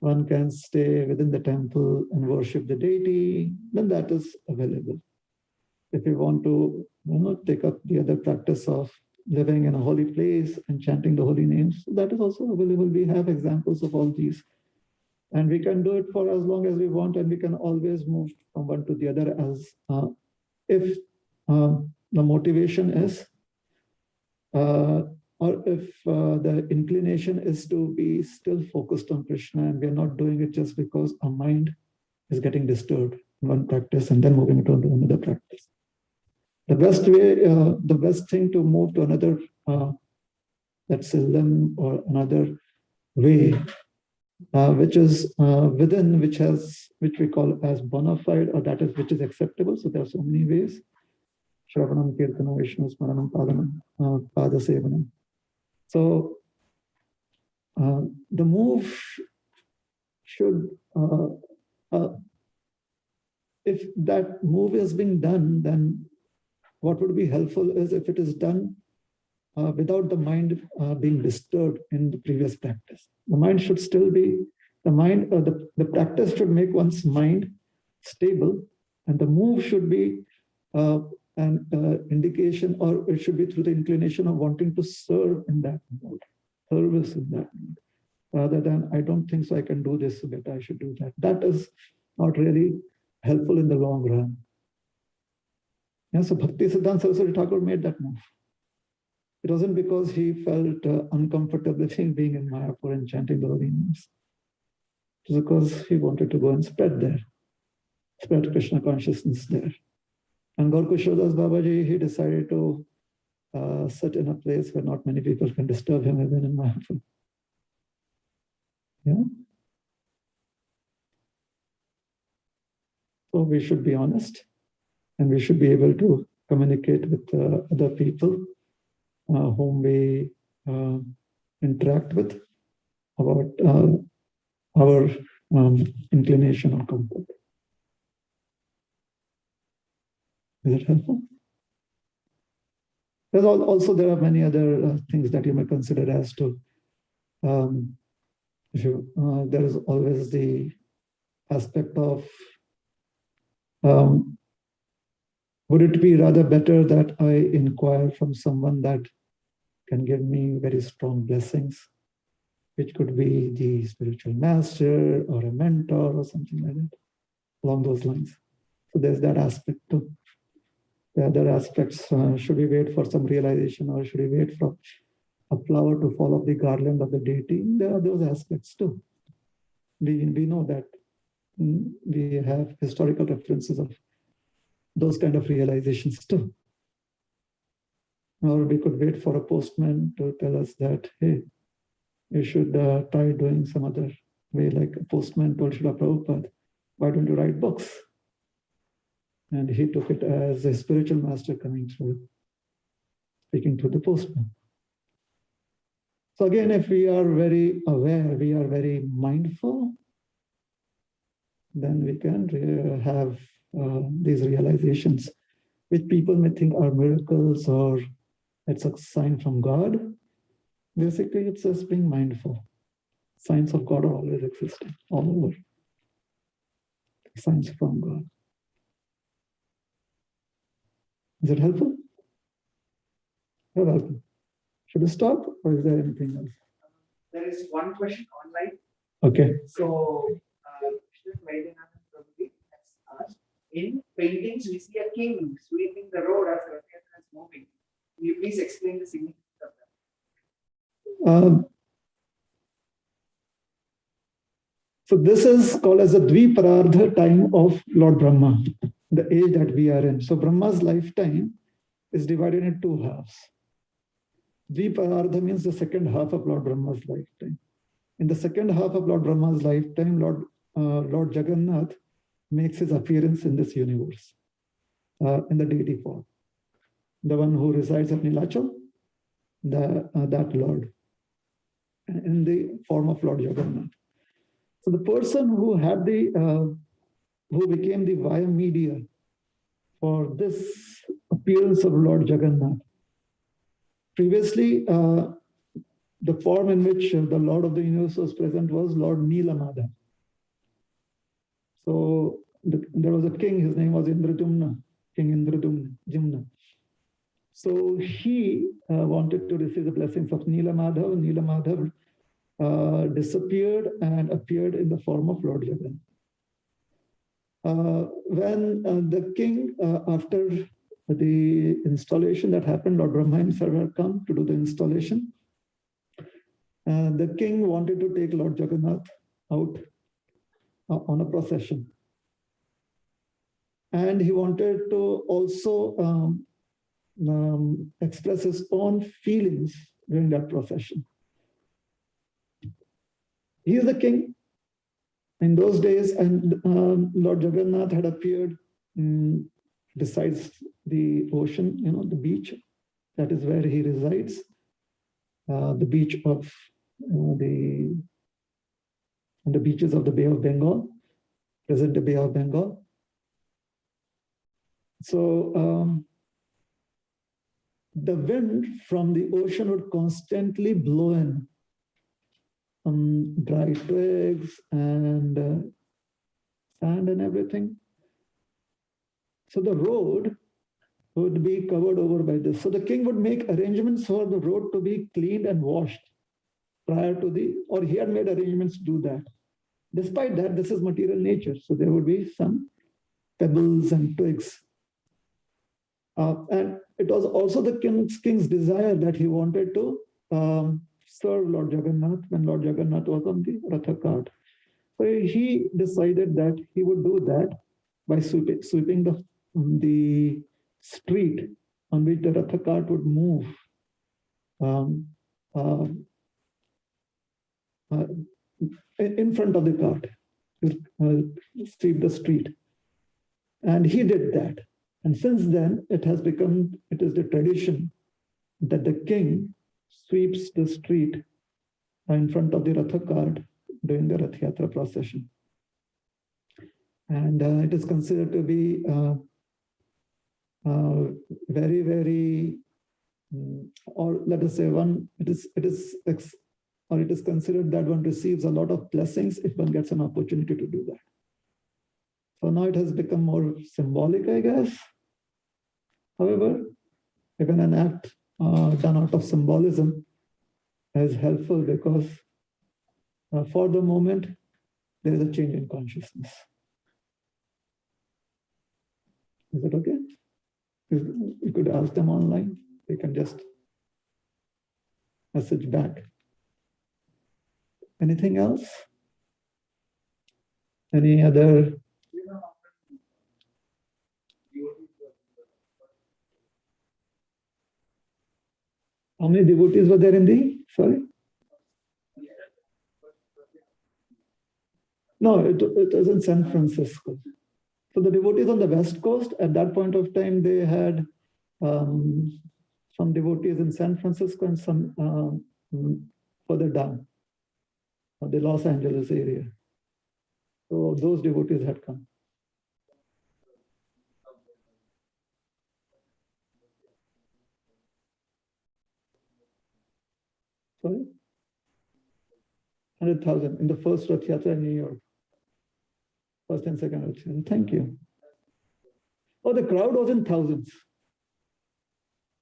one can stay within the temple and worship the deity, then that is available. If we want to take up the other practice of living in a holy place and chanting the holy names, that is also available. We have examples of all these. And we can do it for as long as we want, and we can always move from one to the other as if the motivation is, or if the inclination is to be still focused on Krishna, and we're not doing it just because our mind is getting disturbed in one practice and then moving it on to another practice. The best way, the best thing to move to another, let's say, limb or another way, which is within, which we call as bona fide, or that is which is acceptable. So there are so many ways. Shravanam, Kirtanam, Vishnu Smaranam, Pada Sevanam. So the move should, if that move is being done, then what would be helpful is if it is done without the mind being disturbed in the previous practice. The mind should still be, the practice should make one's mind stable, and the move should be an indication, or it should be through the inclination of wanting to serve in that mode, service in that mode, rather than, I don't think so, I can do this, so that I should do that. That is not really helpful in the long run. Yeah, so Bhakti Siddhanta Saraswati Thakur made that move. It wasn't because he felt uncomfortable being in Mayapur and chanting the holy names. It was because he wanted to go and spread Krishna consciousness there. And Gaur Kushodas Babaji, he decided to sit in a place where not many people can disturb him, even in Mayapur. Yeah. So we should be honest, and we should be able to communicate with other people whom we interact with about our inclination or comfort. Is it helpful? There's also, there are many other things that you may consider as to, there is always the aspect of, would it be rather better that I inquire from someone that can give me very strong blessings, which could be the spiritual master or a mentor or something like that, along those lines. So there's that aspect too. The other aspects, should we wait for some realization, or should we wait for a flower to fall off the garland of the deity? There are those aspects too. We know that we have historical references of those kind of realizations too. Or we could wait for a postman to tell us that, hey, you should try doing some other way, like a postman told Srila Prabhupada, why don't you write books? And he took it as a spiritual master coming through, speaking to the postman. So again, if we are very aware, we are very mindful, then we can have these realizations, which people may think are miracles or it's a sign from God. Basically, it's just being mindful. Signs of God are always existing, all over. Signs from God. Is it helpful? You're welcome. Should we stop, or is there anything else? There is one question online. Okay. So, in paintings, we see a king sweeping the road as the Ratha is moving. Can you please explain the significance of that? So this is called as the Dviparardha time of Lord Brahma, the age that we are in. So Brahma's lifetime is divided into two halves. Dviparardha means the second half of Lord Brahma's lifetime. In the second half of Lord Brahma's lifetime, Lord Jagannath makes his appearance in this universe, in the deity form. The one who resides at Nilachal, that Lord, in the form of Lord Jagannath. So the person who had who became the via media for this appearance of Lord Jagannath. Previously, the form in which the Lord of the universe was present was Lord Nilamadha. So there was a king, his name was Indradumna, King Indradumna. So he wanted to receive the blessings of Nilamadha. Nilamadha disappeared and appeared in the form of Lord Jagannath. When the king, after the installation that happened, Lord Brahma himself had come to do the installation. The king wanted to take Lord Jagannath out on a procession. And he wanted to also express his own feelings during that procession. He is the king in those days, and Lord Jagannath had appeared besides the ocean, the beach. That is where he resides. The beach of the beaches of the Bay of Bengal, present the Bay of Bengal. So the wind from the ocean would constantly blow in dry twigs and sand and everything. So the road would be covered over by this. So the king would make arrangements for the road to be cleaned and washed prior to or he had made arrangements to do that. Despite that, this is material nature. So there would be some pebbles and twigs. And it was also the king's desire that he wanted to serve Lord Jagannath when Lord Jagannath was on the Ratha cart. So he decided that he would do that by sweeping the street on which the Ratha cart would move in front of the cart, sweep the street. And he did that. And since then, it is the tradition that the king sweeps the street in front of the Ratha cart during the Rath Yatra procession. And it is considered to be very, very, or let us say it is considered that one receives a lot of blessings if one gets an opportunity to do that. So now it has become more symbolic, I guess. However, even an act done out of symbolism is helpful because for the moment, there is a change in consciousness. Is it okay? You could ask them online. They can just message back. Anything else? Any other? How many devotees were there in the, sorry? No, it was in San Francisco. So the devotees on the West Coast, at that point of time, they had some devotees in San Francisco and some further down, the Los Angeles area. So those devotees had come. Sorry? 100,000 in the first Rath Yatra in New York. First and second Rath Yatra. Thank you. Oh, the crowd was in thousands.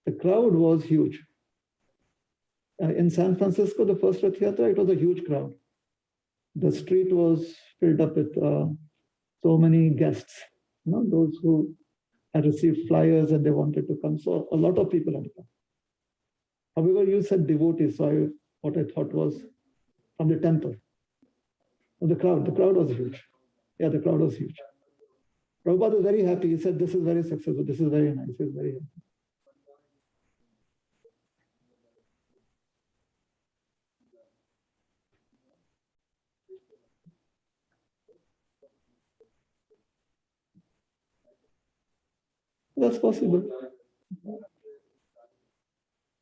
The crowd was huge. In San Francisco, the first Rath Yatra, it was a huge crowd. The street was filled up with so many guests, those who had received flyers and they wanted to come. So a lot of people had come. However, you said devotees, so what I thought was from the temple. The crowd was huge. Yeah, the crowd was huge. Prabhupada was very happy. He said, this is very successful. This is very nice. He was very happy. That's possible.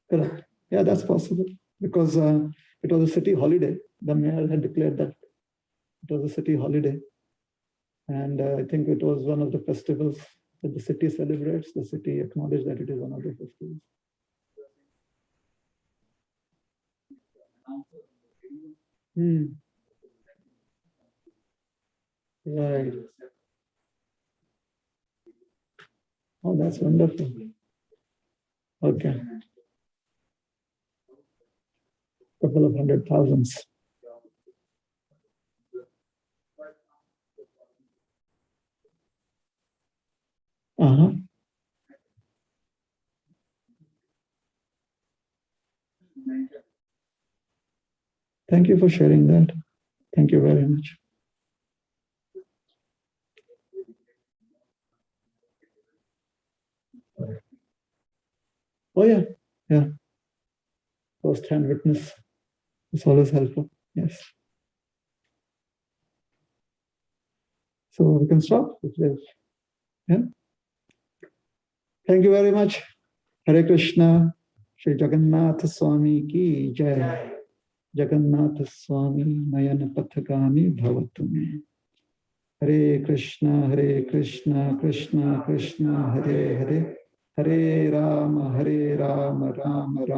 Correct. Yeah, that's possible. Because it was a city holiday. The mayor had declared that it was a city holiday. And I think it was one of the festivals that the city celebrates. The city acknowledged that it is one of the festivals. Right. Oh, that's wonderful. Okay. Couple of 100,000. Thank you for sharing that. Thank you very much. Oh, yeah. Yeah. First-hand witness is always helpful. Yes. So we can stop. Yeah. Thank you very much. Hare Krishna. Shri Jagannath Swami ki jai. Jagannath Swami Nayana Pathagami Bhavatu me. Hare Krishna, Krishna Krishna, Hare Hare, Hare Rama, Rama Rama, Hare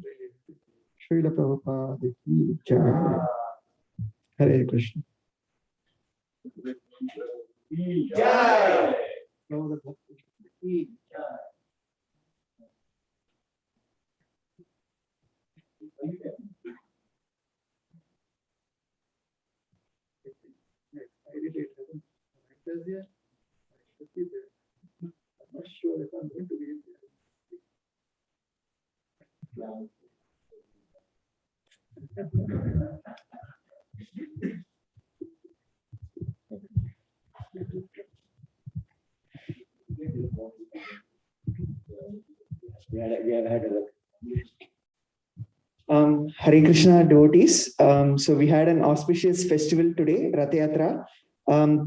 Hare. Srila Prabhupada ki jai. Hare Krishna. Jai. I'm not sure if I'm going to be Hare Krishna devotees. So we had an auspicious festival today, Ratha Yatra.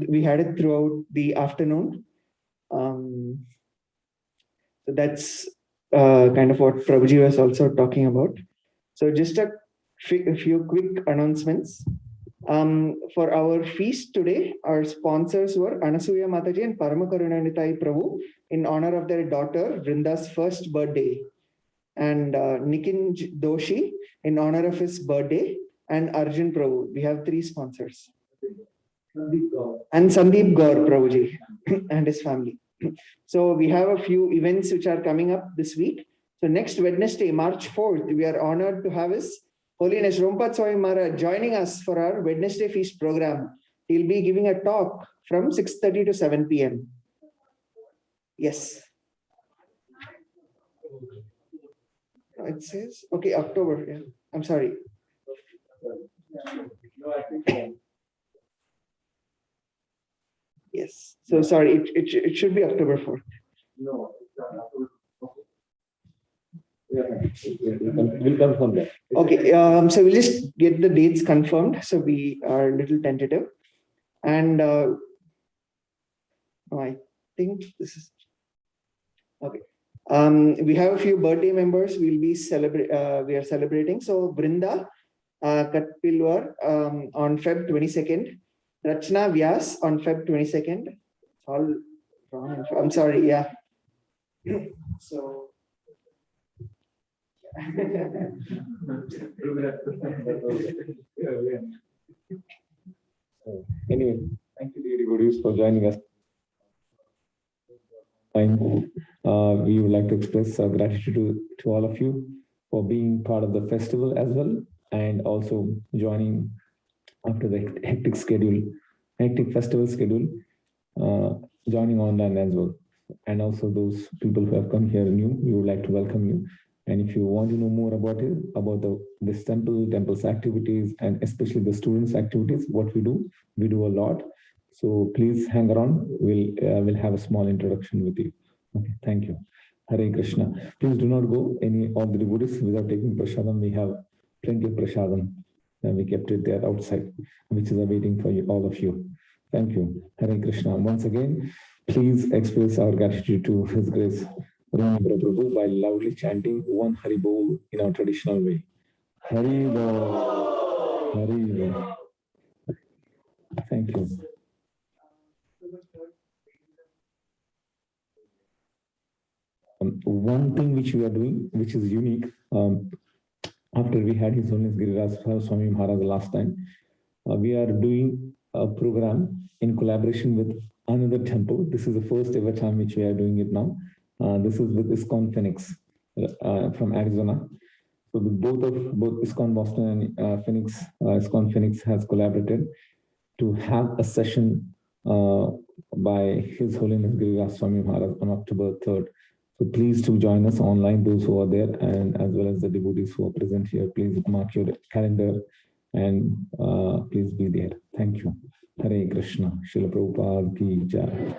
We had it throughout the afternoon. So that's kind of what Prabhuji was also talking about. So just a few quick announcements. For our feast today, our sponsors were Anasuya Mataji and Paramakarunanitai Prabhu in honor of their daughter Vrinda's first birthday, and Nikin Doshi in honor of his birthday, and Arjun Prabhu. We have three sponsors. And Sandeep Gaur Prabhuji and his family. So we have a few events which are coming up this week. So next Wednesday, March 4th, we are honored to have His Holiness Rompat Swami Maharaj joining us for our Wednesday feast program. He'll be giving a talk from 6:30 to 7 p.m. Yes. It says, okay, October. Yeah. I'm sorry. Yes. So sorry, it should be October 4th. No. We'll confirm that. Okay. So we'll just get the dates confirmed. So we are a little tentative. And I think this is okay. We have a few birthday members we are celebrating. So Brinda Katpilwar on Feb 22nd. Rachna Vyas on Feb 22nd. It's all wrong. I'm sorry. Yeah. So. Anyway, thank you, dear devotees, for joining us. We would like to express our gratitude to all of you for being part of the festival as well, and also joining after the hectic festival schedule, joining online as well. And also those people who have come here new, we would like to welcome you. And if you want to know more about it, about this temple's activities, and especially the students' activities, what we do a lot. So please hang around. We'll have a small introduction with you. Okay, thank you. Hare Krishna. Please do not go any of the devotees without taking prasadam. We have plenty of prasadam, and we kept it there outside, which is awaiting for you, all of you. Thank you. Hare Krishna. Once again, please express our gratitude to His Grace Rohini Prabhu by loudly chanting one Hari Bol in our traditional way. Hari Bol. Hari Bol. Thank you. One thing which we are doing, which is unique, after we had His Holiness Giriraj Swami Maharaj last time, we are doing a program in collaboration with another temple. This is the first ever time which we are doing it now. This is with ISKCON Phoenix from Arizona. So both ISKCON Boston and Phoenix, ISKCON Phoenix has collaborated to have a session by His Holiness Giriraj Swami Maharaj on October 3rd. So please to join us online, those who are there, and as well as the devotees who are present here. Please mark your calendar and please be there. Thank you. Hare Krishna. Srila Prabhupada ki jai.